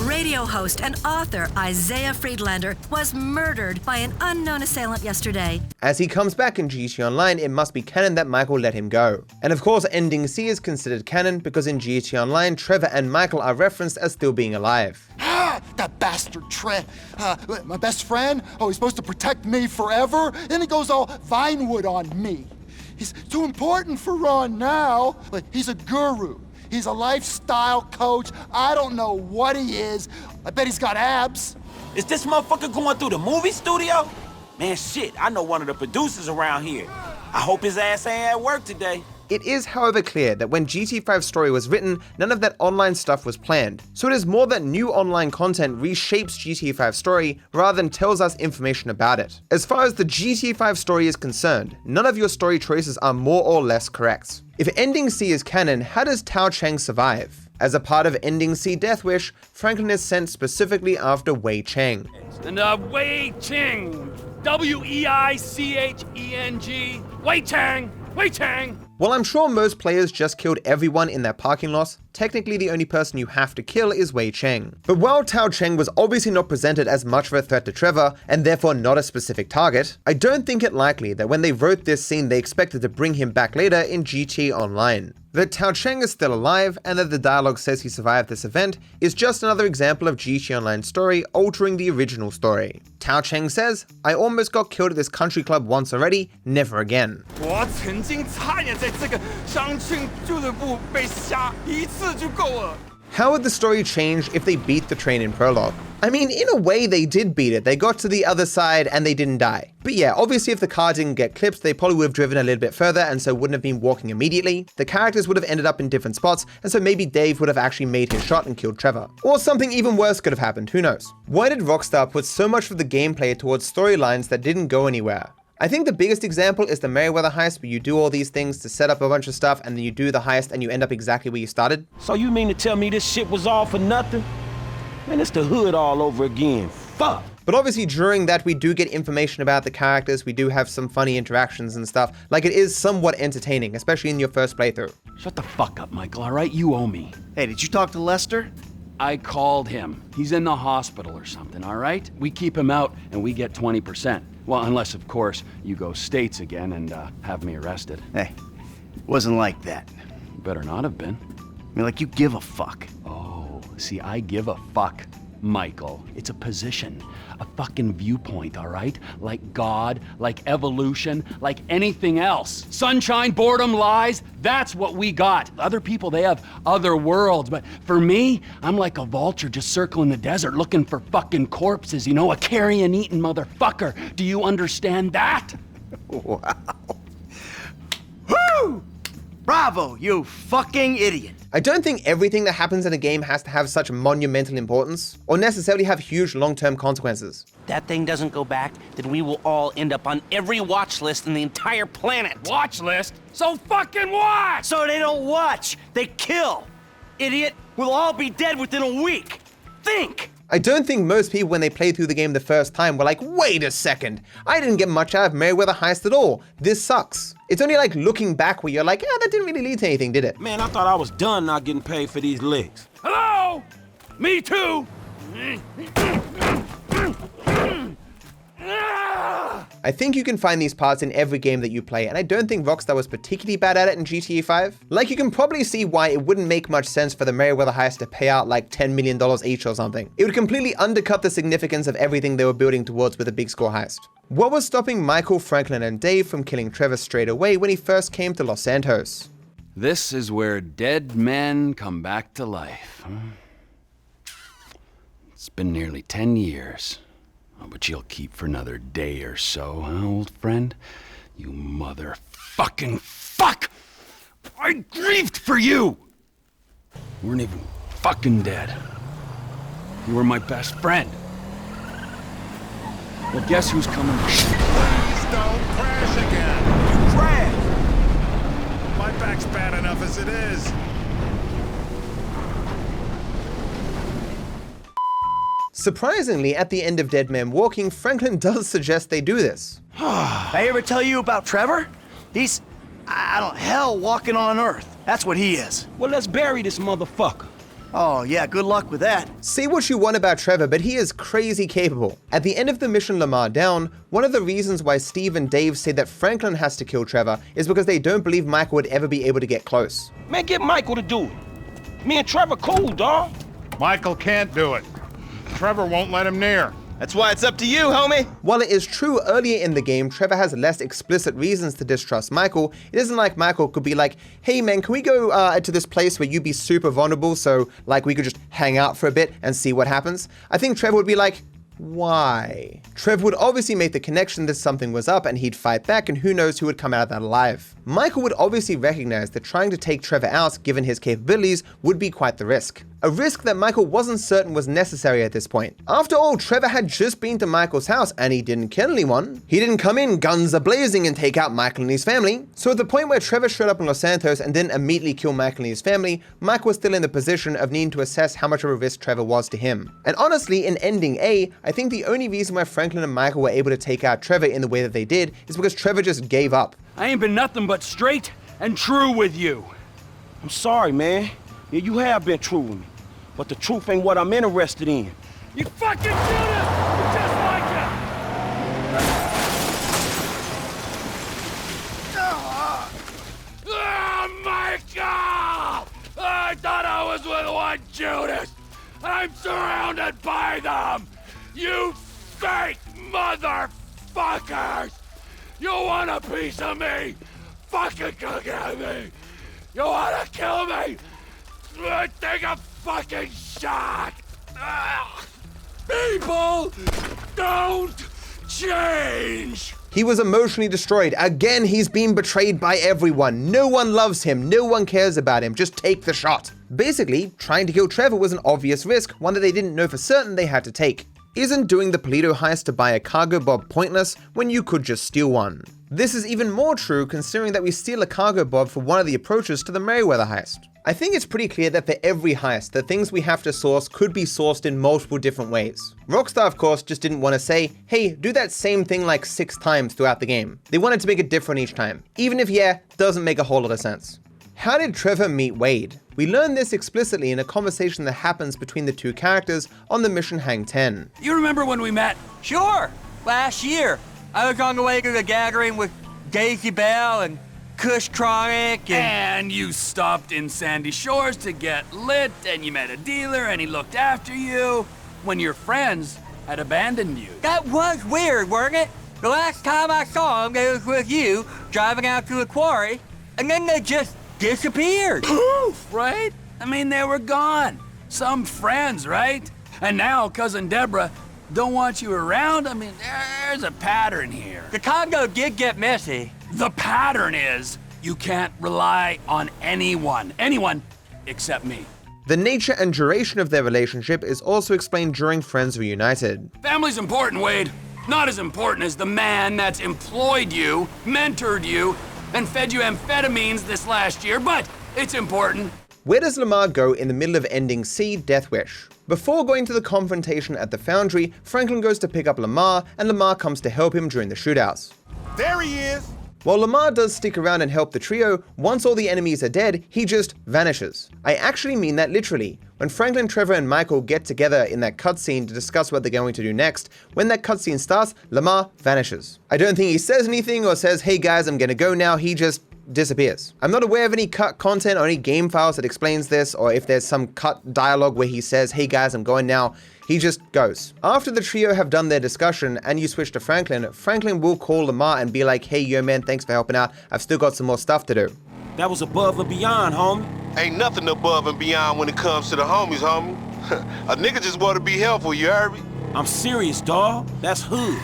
Radio host and author Isaiah Friedlander was murdered by an unknown assailant yesterday. As he comes back in GTA Online, it must be canon that Michael let him go. And of course, ending C is considered canon because in GTA Online, Trevor and Michael are referenced as still being alive. That bastard Trev, my best friend, he's supposed to protect me forever, and he goes all Vinewood on me. He's too important for Ron now. He's a guru. He's a lifestyle coach. I don't know what he is. I bet he's got abs. Is this motherfucker going through the movie studio? Man, shit, I know one of the producers around here. I hope his ass ain't at work today. It is, however, clear that when GTA 5's story was written, none of that online stuff was planned. So it is more that new online content reshapes GTA 5's story rather than tells us information about it. As far as the GTA 5 story is concerned, none of your story choices are more or less correct. If Ending C is canon, how does Tao Cheng survive? As a part of Ending C Deathwish, Franklin is sent specifically after Wei Cheng. And Wei Cheng, W-E-I-C-H-E-N-G, Wei Cheng, Wei Cheng. While I'm sure most players just killed everyone in their parking lot, technically the only person you have to kill is Wei Cheng. But while Tao Cheng was obviously not presented as much of a threat to Trevor, and therefore not a specific target, I don't think it likely that when they wrote this scene they expected to bring him back later in GTA Online. That Tao Cheng is still alive, and that the dialogue says he survived this event, is just another example of GTA Online's story altering the original story. Tao Cheng says, "I almost got killed at this country club once already, never again." How would the story change if they beat the train in Prologue? I mean, in a way they did beat it. They got to the other side and they didn't die. But yeah, obviously if the car didn't get clipped, they probably would have driven a little bit further and so wouldn't have been walking immediately. The characters would have ended up in different spots, and so maybe Dave would have actually made his shot and killed Trevor. Or something even worse could have happened, who knows? Why did Rockstar put so much of the gameplay towards storylines that didn't go anywhere? I think the biggest example is the Merryweather heist, where you do all these things to set up a bunch of stuff and then you do the heist and you end up exactly where you started. So you mean to tell me this shit was all for nothing? Man, it's the hood all over again. Fuck! But obviously during that we do get information about the characters, we do have some funny interactions and stuff. Like, it is somewhat entertaining, especially in your first playthrough. Shut the fuck up, Michael, all right? You owe me. Hey, did you talk to Lester? I called him. He's in the hospital or something, all right? We keep him out and we get 20%. Well, unless, of course, you go states again and have me arrested. Hey, it wasn't like that. Better not have been. I mean, like, you give a fuck. Oh, see, I give a fuck. Michael. It's a position, a fucking viewpoint, all right? Like God, like evolution, like anything else. Sunshine, boredom, lies, that's what we got. Other people, they have other worlds, but for me, I'm like a vulture just circling the desert looking for fucking corpses, you know, a carrion-eating motherfucker. Do you understand that? Wow. Woo! Bravo, you fucking idiot. I don't think everything that happens in a game has to have such monumental importance, or necessarily have huge long-term consequences. That thing doesn't go back, then we will all end up on every watch list in the entire planet. Watch list? So fucking what? So they don't watch, they kill. Idiot, we'll all be dead within a week. Think! I don't think most people, when they play through the game the first time, were like, wait a second, I didn't get much out of Merryweather Heist at all. This sucks. It's only like looking back where you're like, yeah, that didn't really lead to anything, did it? Man, I thought I was done not getting paid for these licks. Hello? Me too. I think you can find these parts in every game that you play, and I don't think Rockstar was particularly bad at it in GTA 5. Like, you can probably see why it wouldn't make much sense for the Merryweather Heist to pay out like $10 million each or something. It would completely undercut the significance of everything they were building towards with a big score heist. What was stopping Michael, Franklin, and Dave from killing Trevor straight away when he first came to Los Santos? This is where dead men come back to life. It's been nearly 10 years. Oh, but you'll keep for another day or so, huh, old friend? You motherfucking fuck! I grieved for you! You weren't even fucking dead. You were my best friend. Well, guess who's coming? Please don't crash again. You crashed. My back's bad enough as it is. Surprisingly, at the end of Dead Man Walking, Franklin does suggest they do this. I ever tell you about Trevor? He's, hell walking on Earth. That's what he is. Well, let's bury this motherfucker. Oh, yeah, good luck with that. Say what you want about Trevor, but he is crazy capable. At the end of the mission Lamar down, one of the reasons why Steve and Dave say that Franklin has to kill Trevor is because they don't believe Michael would ever be able to get close. Man, get Michael to do it. Me and Trevor cool, dawg. Michael can't do it. Trevor won't let him near. That's why it's up to you, homie. While it is true earlier in the game, Trevor has less explicit reasons to distrust Michael, it isn't like Michael could be like, hey man, can we go to this place where you be super vulnerable so like we could just hang out for a bit and see what happens? I think Trevor would be like, why? Trevor would obviously make the connection that something was up and he'd fight back, and who knows who would come out of that alive. Michael would obviously recognize that trying to take Trevor out, given his capabilities, would be quite the risk. A risk that Michael wasn't certain was necessary at this point. After all, Trevor had just been to Michael's house and he didn't kill anyone. He didn't come in guns a-blazing and take out Michael and his family. So at the point where Trevor showed up in Los Santos and didn't immediately kill Michael and his family, Michael was still in the position of needing to assess how much of a risk Trevor was to him. And honestly, in ending A, I think the only reason why Franklin and Michael were able to take out Trevor in the way that they did is because Trevor just gave up. I ain't been nothing but straight and true with you. I'm sorry, man. Yeah, you have been true with me. But the truth ain't what I'm interested in. You fucking shoot him! You're just like him! Oh, Michael! I thought I was with one Judas! I'm surrounded by them! You fake motherfuckers! You want a piece of me? Fucking come at me! You wanna kill me? Take a fucking shot! People don't change! He was emotionally destroyed. Again, he's been betrayed by everyone. No one loves him. No one cares about him. Just take the shot. Basically, trying to kill Trevor was an obvious risk, one that they didn't know for certain they had to take. Isn't doing the Polito heist to buy a cargo bob pointless when you could just steal one? This is even more true considering that we steal a cargo bob for one of the approaches to the Merryweather heist. I think it's pretty clear that for every heist, the things we have to source could be sourced in multiple different ways. Rockstar, of course, just didn't want to say, hey, do that same thing like 6 times throughout the game. They wanted to make it different each time, even if, yeah, doesn't make a whole lot of sense. How did Trevor meet Wade? We learn this explicitly in a conversation that happens between the two characters on the mission Hang 10. You remember when we met? Sure, last year. I was on the way to the gathering with Daisy Bell and Kush Chronic and you stopped in Sandy Shores to get lit, and you met a dealer and he looked after you. when your friends had abandoned you. That was weird, wasn't it? The last time I saw them, they was with you, driving out to the quarry, and then they just disappeared. Poof, right? I mean, they were gone. Some friends, right? And now Cousin Deborah don't want you around? I mean, there's a pattern here. The Congo did get messy. The pattern is you can't rely on anyone except me. The nature and duration of their relationship is also explained during Friends Reunited. Family's important, Wade. Not as important as the man that's employed you, mentored you, and fed you amphetamines this last year, but it's important. Where does Lamar go in the middle of ending C, Deathwish? Before going to the confrontation at the foundry, Franklin goes to pick up Lamar, and Lamar comes to help him during the shootouts. There he is! While Lamar does stick around and help the trio, once all the enemies are dead, he just vanishes. I actually mean that literally. When Franklin, Trevor, and Michael get together in that cutscene to discuss what they're going to do next, when that cutscene starts, Lamar vanishes. I don't think he says anything or says, hey guys, I'm gonna go now, he just disappears. I'm not aware of any cut content or any game files that explains this, or if there's some cut dialogue where he says, hey guys, I'm going now. He just goes. After the trio have done their discussion and you switch to Franklin, Franklin will call Lamar and be like, hey yo man, thanks for helping out. I've still got some more stuff to do. That was above and beyond, homie. Ain't nothing above and beyond when it comes to the homies, homie. A nigga just want to be helpful, you heard me? I'm serious, dawg. That's hood.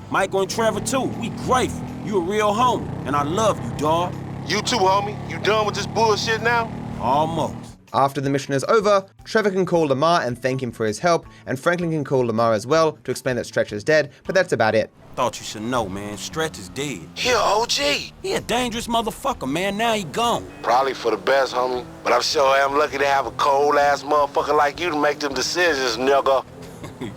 Michael and Trevor too. We grateful. You a real homie, and I love you, dawg. You too, homie. You done with this bullshit now? Almost. After the mission is over, Trevor can call Lamar and thank him for his help, and Franklin can call Lamar as well to explain that Stretch is dead, but that's about it. Thought you should know, man. Stretch is dead. He a OG. He a dangerous motherfucker, man. Now he gone. Probably for the best, homie. But I'm sure I'm lucky to have a cold-ass motherfucker like you to make them decisions, nigga.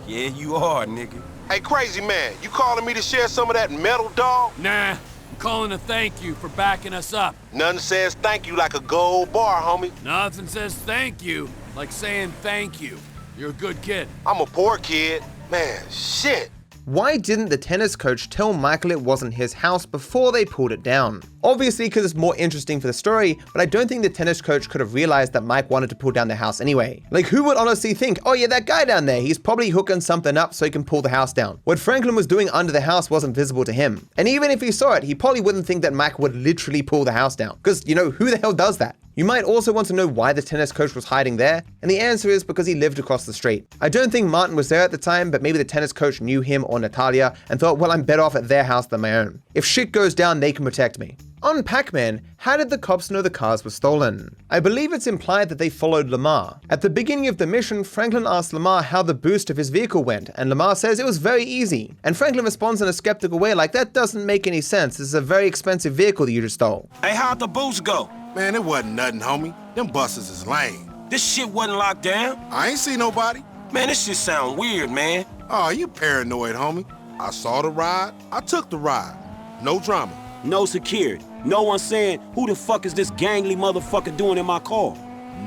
Yeah, you are, nigga. Hey, crazy man, you calling me to share some of that metal, dog? Nah, I'm calling to thank you for backing us up. Nothing says thank you like a gold bar, homie. Nothing says thank you like saying thank you. You're a good kid. I'm a poor kid. Man, shit. Why didn't the tennis coach tell Michael it wasn't his house before they pulled it down? Obviously because it's more interesting for the story, but I don't think the tennis coach could have realized that Mike wanted to pull down the house anyway. Like, who would honestly think, oh yeah, that guy down there, he's probably hooking something up so he can pull the house down. What Franklin was doing under the house wasn't visible to him. And even if he saw it, he probably wouldn't think that Mike would literally pull the house down. Because, you know, who the hell does that? You might also want to know why the tennis coach was hiding there, and the answer is because he lived across the street. I don't think Martin was there at the time, but maybe the tennis coach knew him or Natalia and thought, well, I'm better off at their house than my own. If shit goes down, they can protect me. On Packman, how did the cops know the cars were stolen? I believe it's implied that they followed Lamar. At the beginning of the mission, Franklin asks Lamar how the boost of his vehicle went, and Lamar says it was very easy. And Franklin responds in a skeptical way like, that doesn't make any sense, this is a very expensive vehicle that you just stole. Hey, how'd the boost go? Man, it wasn't nothing, homie. Them buses is lame. This shit wasn't locked down. I ain't see nobody. Man, this shit sound weird, man. Oh, you paranoid, homie. I saw the ride, I took the ride. No drama. No security. No one saying, who the fuck is this gangly motherfucker doing in my car?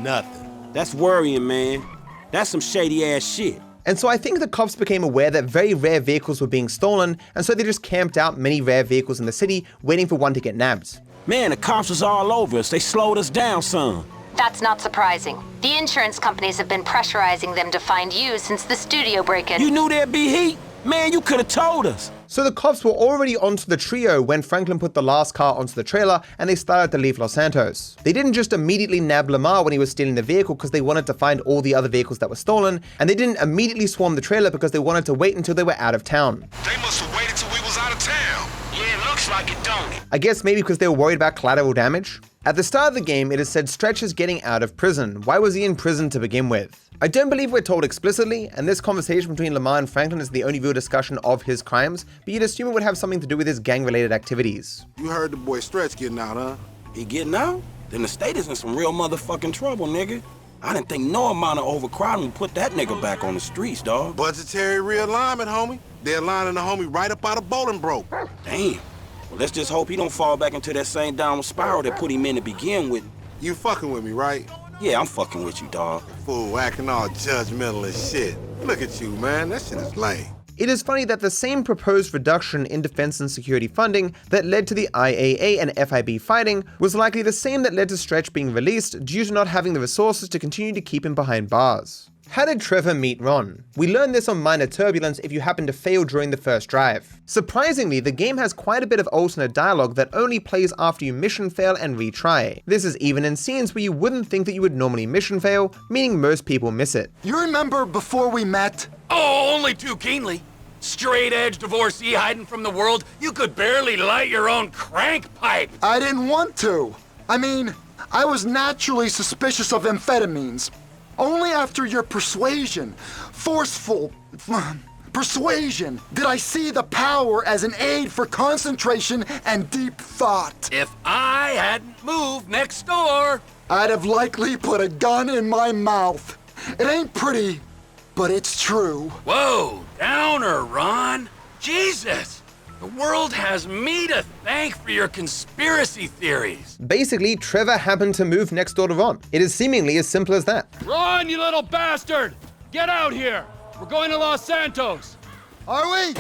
Nothing. That's worrying, man. That's some shady ass shit. And so I think the cops became aware that very rare vehicles were being stolen, and so they just camped out many rare vehicles in the city, waiting for one to get nabbed. Man, the cops was all over us. They slowed us down some. That's not surprising. The insurance companies have been pressurizing them to find you since the studio break-in. You knew there'd be heat? Man, you could have told us. So the cops were already onto the trio when Franklin put the last car onto the trailer and they started to leave Los Santos. They didn't just immediately nab Lamar when he was stealing the vehicle because they wanted to find all the other vehicles that were stolen, and they didn't immediately swarm the trailer because they wanted to wait until they were out of town. They must have waited till we was out of town. Yeah, it looks like it, don't it? I guess maybe because they were worried about collateral damage? At the start of the game, it is said Stretch is getting out of prison. Why was he in prison to begin with? I don't believe we're told explicitly, and this conversation between Lamar and Franklin is the only real discussion of his crimes, but you'd assume it would have something to do with his gang-related activities. You heard the boy Stretch getting out, huh? He getting out? Then the state is in some real motherfucking trouble, nigga. I didn't think no amount of overcrowding would put that nigga back on the streets, dawg. Budgetary realignment, homie. They're lining the homie right up out of Bolingbroke. Damn. Well, let's just hope he don't fall back into that same downward spiral that put him in to begin with. You fucking with me, right? Yeah, I'm fucking with you, dawg. Fool, acting all judgmental as shit. Look at you, man. That shit is lame. It is funny that the same proposed reduction in defense and security funding that led to the IAA and FIB fighting was likely the same that led to Stretch being released due to not having the resources to continue to keep him behind bars. How did Trevor meet Ron? We learned this on Minor Turbulence if you happen to fail during the first drive. Surprisingly, the game has quite a bit of alternate dialogue that only plays after you mission fail and retry. This is even in scenes where you wouldn't think that you would normally mission fail, meaning most people miss it. You remember before we met? Oh, only too keenly. Straight-edge divorcee hiding from the world, you could barely light your own crank pipe. I didn't want to. I mean, I was naturally suspicious of amphetamines. Only after your persuasion, forceful persuasion, did I see the power as an aid for concentration and deep thought. If I hadn't moved next door, I'd have likely put a gun in my mouth. It ain't pretty, but it's true. Whoa, downer, Ron. Jesus! The world has me to thank for your conspiracy theories. Basically, Trevor happened to move next door to Ron. It is seemingly as simple as that. Ron, you little bastard! Get out here! We're going to Los Santos. Are we?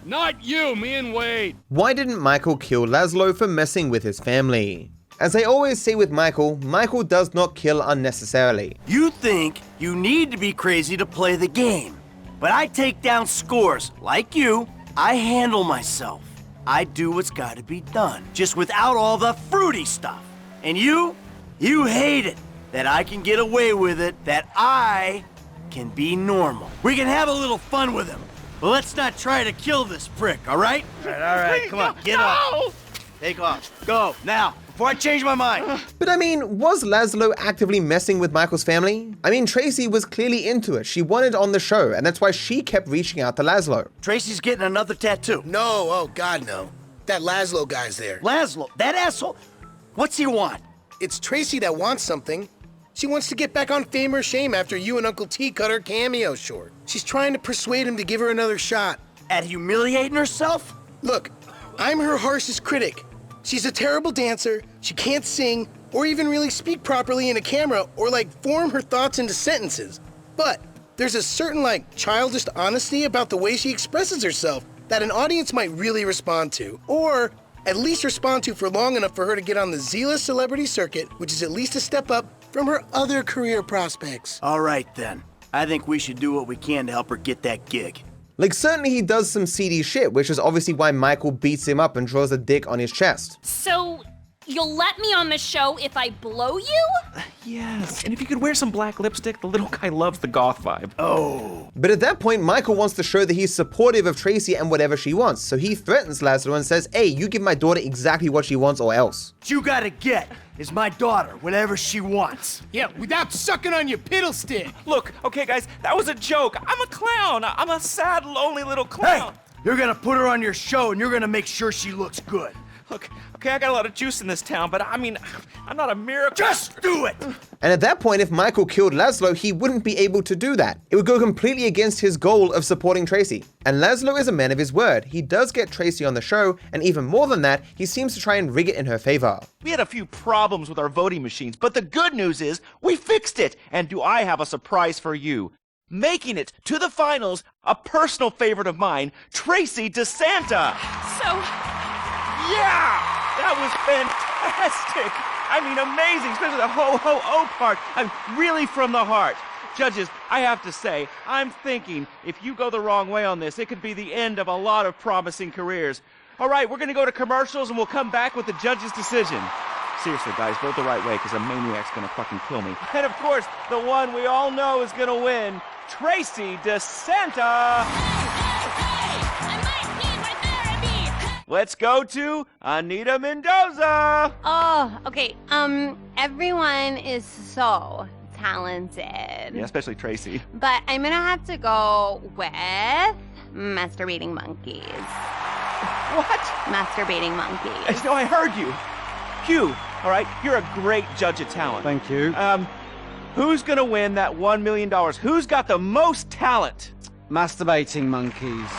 Not you, me and Wade. Why didn't Michael kill Lazlow for messing with his family? As I always say with Michael does not kill unnecessarily. You think you need to be crazy to play the game, but I take down scores. Like you, I handle myself. I do what's gotta be done, just without all the fruity stuff. And you hate it, that I can get away with it, that I can be normal. We can have a little fun with him, but let's not try to kill this prick, all right? All right, come on, get up. Take off, go, now. Before I change my mind. But I mean, was Lazlow actively messing with Michael's family? I mean, Tracy was clearly into it. She wanted on the show, and that's why she kept reaching out to Lazlow. Tracy's getting another tattoo. No, oh God, no. That Lazlow guy's there. Lazlow? That asshole? What's he want? It's Tracy that wants something. She wants to get back on Fame or Shame after you and Uncle T cut her cameo short. She's trying to persuade him to give her another shot. At humiliating herself? Look, I'm her harshest critic. She's a terrible dancer, she can't sing, or even really speak properly in a camera, or like form her thoughts into sentences. But there's a certain childish honesty about the way she expresses herself that an audience might really respond to, or at least respond to for long enough for her to get on the Z-list celebrity circuit, which is at least a step up from her other career prospects. All right then, I think we should do what we can to help her get that gig. Like, certainly he does some seedy shit, which is obviously why Michael beats him up and draws a dick on his chest. So, you'll let me on the show if I blow you? Yes, and if you could wear some black lipstick, the little guy loves the goth vibe. Oh. But at that point, Michael wants to show that he's supportive of Tracy and whatever she wants, so he threatens Lazlow and says, hey, you give my daughter exactly what she wants or else. What you gotta get is my daughter whatever she wants. Yeah, without sucking on your piddle stick. Look, okay guys, that was a joke. I'm a clown. I'm a sad, lonely little clown. Hey, you're gonna put her on your show and you're gonna make sure she looks good. Look, okay, I got a lot of juice in this town, but I mean, I'm not a miracle. Just do it! And at that point, if Michael killed Lazlow, he wouldn't be able to do that. It would go completely against his goal of supporting Tracy. And Lazlow is a man of his word. He does get Tracy on the show, and even more than that, he seems to try and rig it in her favor. We had a few problems with our voting machines, but the good news is we fixed it. And do I have a surprise for you? Making it to the finals, a personal favorite of mine, Tracy DeSanta. Yeah! That was fantastic! I mean, amazing, especially the ho-ho-oh part. I'm really from the heart. Judges, I have to say, I'm thinking if you go the wrong way on this, it could be the end of a lot of promising careers. All right, we're gonna go to commercials and we'll come back with the judge's decision. Seriously, guys, vote the right way, because a maniac's gonna fucking kill me. And of course, the one we all know is gonna win, Tracy DeSanta! Let's go to Anita Mendoza. Oh, okay. Everyone is so talented. Yeah, especially Tracy. But I'm gonna have to go with masturbating monkeys. What? Masturbating monkeys. No, I heard you. Q, all right, you're a great judge of talent. Thank you. Who's gonna win that $1 million? Who's got the most talent? Masturbating monkeys.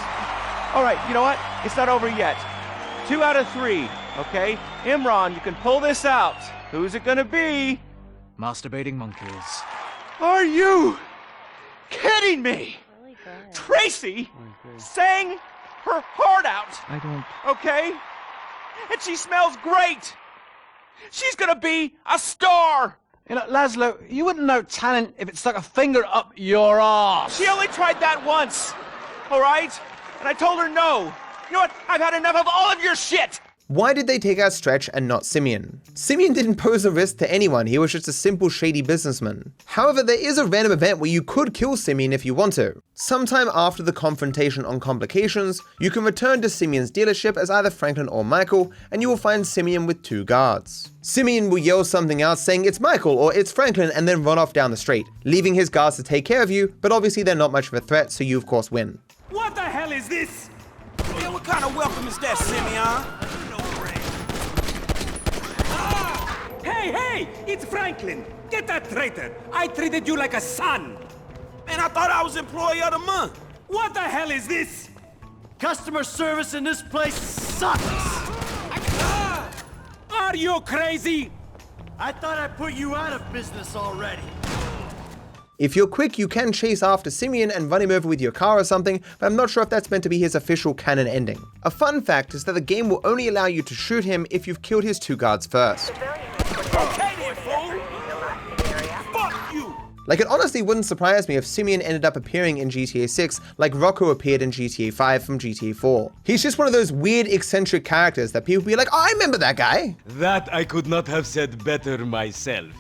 All right, you know what? It's not over yet. 2 out of 3, okay? Imran, you can pull this out. Who's it gonna be? Masturbating monkeys. Are you kidding me? Really good. Tracy sang her heart out. I don't... Okay? And she smells great. She's gonna be a star. You know, Lazlow, you wouldn't know talent if it stuck a finger up your arse. She only tried that once, all right? And I told her no. You know what? I've had enough of all of your shit! Why did they take out Stretch and not Simeon? Simeon didn't pose a risk to anyone, he was just a simple shady businessman. However, there is a random event where you could kill Simeon if you want to. Sometime after the confrontation on Complications, you can return to Simeon's dealership as either Franklin or Michael, and you will find Simeon with 2 guards. Simeon will yell something out saying it's Michael or it's Franklin and then run off down the street, leaving his guards to take care of you, but obviously they're not much of a threat, so you of course win. What the hell is this? Man, what kind of welcome is that, Simeon? Hey, it's Franklin. Get that traitor. I treated you like a son. Man, I thought I was employee of the month. What the hell is this? Customer service in this place sucks. Are you crazy? I thought I put you out of business already. If you're quick, you can chase after Simeon and run him over with your car or something, but I'm not sure if that's meant to be his official canon ending. A fun fact is that the game will only allow you to shoot him if you've killed his 2 guards first. Okay then, fool. Fuck you. Like, it honestly wouldn't surprise me if Simeon ended up appearing in GTA 6 like Rocco appeared in GTA 5 from GTA 4. He's just one of those weird, eccentric characters that people be like, oh, I remember that guy. That I could not have said better myself.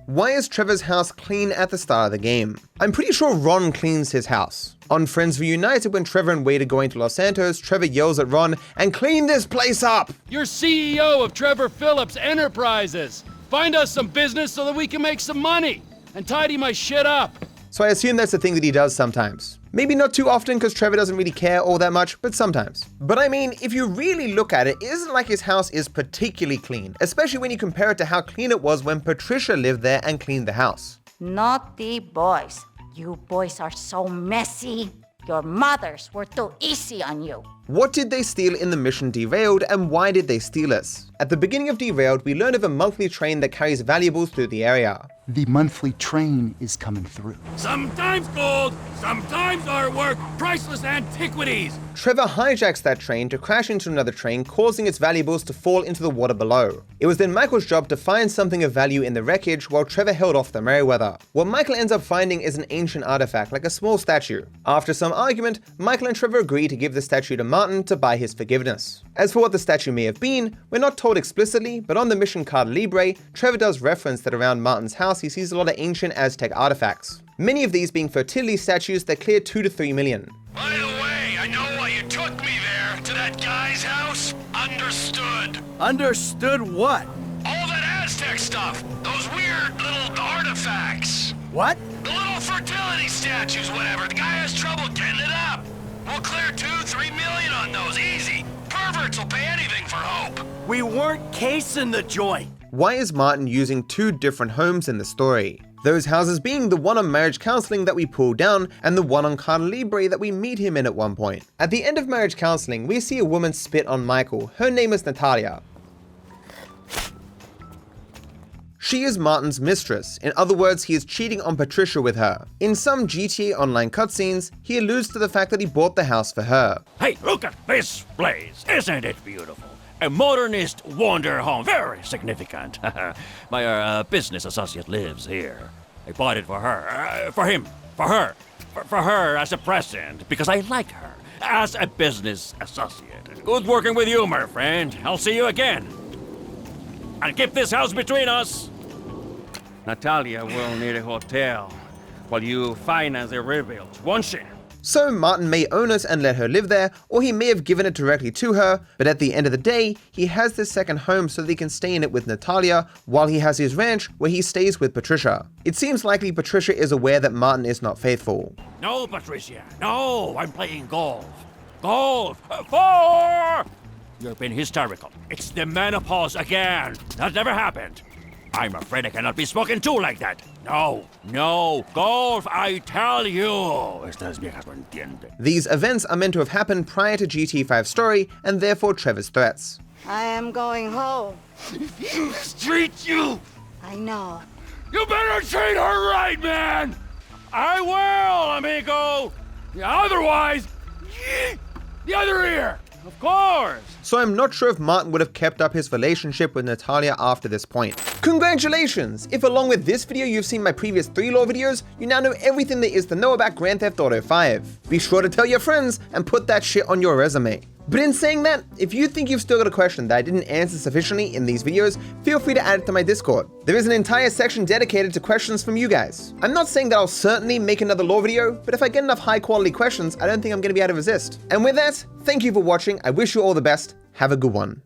Why is Trevor's house clean at the start of the game? I'm pretty sure Ron cleans his house. On Friends Reunited, when Trevor and Wade are going to Los Santos, Trevor yells at Ron, and clean this place up! You're CEO of Trevor Phillips Enterprises. Find us some business so that we can make some money and tidy my shit up. So I assume that's the thing that he does sometimes. Maybe not too often because Trevor doesn't really care all that much, but sometimes. But I mean, if you really look at it, it isn't like his house is particularly clean, especially when you compare it to how clean it was when Patricia lived there and cleaned the house. Naughty boys. You boys are so messy. Your mothers were too easy on you. What did they steal in the mission Derailed, and why did they steal it? At the beginning of Derailed, we learn of a monthly train that carries valuables through the area. The monthly train is coming through. Sometimes gold, sometimes artwork, priceless antiquities. Trevor hijacks that train to crash into another train, causing its valuables to fall into the water below. It was then Michael's job to find something of value in the wreckage while Trevor held off the Merryweather. What Michael ends up finding is an ancient artifact, like a small statue. After some argument, Michael and Trevor agree to give the statue to Martin to buy his forgiveness. As for what the statue may have been, we're not told explicitly, but on the mission card Libre, Trevor does reference that around Martin's house he sees a lot of ancient Aztec artifacts. Many of these being fertility statues that clear 2 to 3 million. By the way, I know why you took me there, to that guy's house. Understood. Understood what? All that Aztec stuff. Those weird little artifacts. What? The little fertility statues, whatever. The guy has trouble getting it up. We'll clear 2-3 million on those, easy. Perverts will pay anything for hope. We weren't casing the joint. Why is Martin using 2 different homes in the story? Those houses being the one on marriage counseling that we pull down and the one on Carta Libre that we meet him in at one point. At the end of marriage counseling, we see a woman spit on Michael. Her name is Natalia. She is Martin's mistress. In other words, he is cheating on Patricia with her. In some GTA Online cutscenes, he alludes to the fact that he bought the house for her. Hey, look at this place. Isn't it beautiful? A modernist wonder home, very significant. My business associate lives here. I bought it for her, for him, for her as a present, because I like her as a business associate. Good working with you, my friend. I'll see you again. And keep this house between us. Natalia will need a hotel while you finance the rebuild, won't she? So Martin may own it and let her live there, or he may have given it directly to her, but at the end of the day, he has this second home so that he can stay in it with Natalia, while he has his ranch where he stays with Patricia. It seems likely Patricia is aware that Martin is not faithful. No, Patricia, no, I'm playing golf. Golf! 4! You've been hysterical. It's the menopause again. That never happened. I'm afraid I cannot be spoken to like that. No, golf, I tell you. Estas viejas no entienden. These events are meant to have happened prior to GTA 5 story, and therefore Trevor's threats. I am going home. Treat you! I know. You better treat her right, man! I will, amigo! Otherwise, the other ear! Of course! So I'm not sure if Martin would have kept up his relationship with Natalia after this point. Congratulations! If along with this video you've seen my previous 3 lore videos, you now know everything there is to know about Grand Theft Auto 5. Be sure to tell your friends and put that shit on your resume. But in saying that, if you think you've still got a question that I didn't answer sufficiently in these videos, feel free to add it to my Discord. There is an entire section dedicated to questions from you guys. I'm not saying that I'll certainly make another lore video, but if I get enough high quality questions, I don't think I'm going to be able to resist. And with that, thank you for watching, I wish you all the best, have a good one.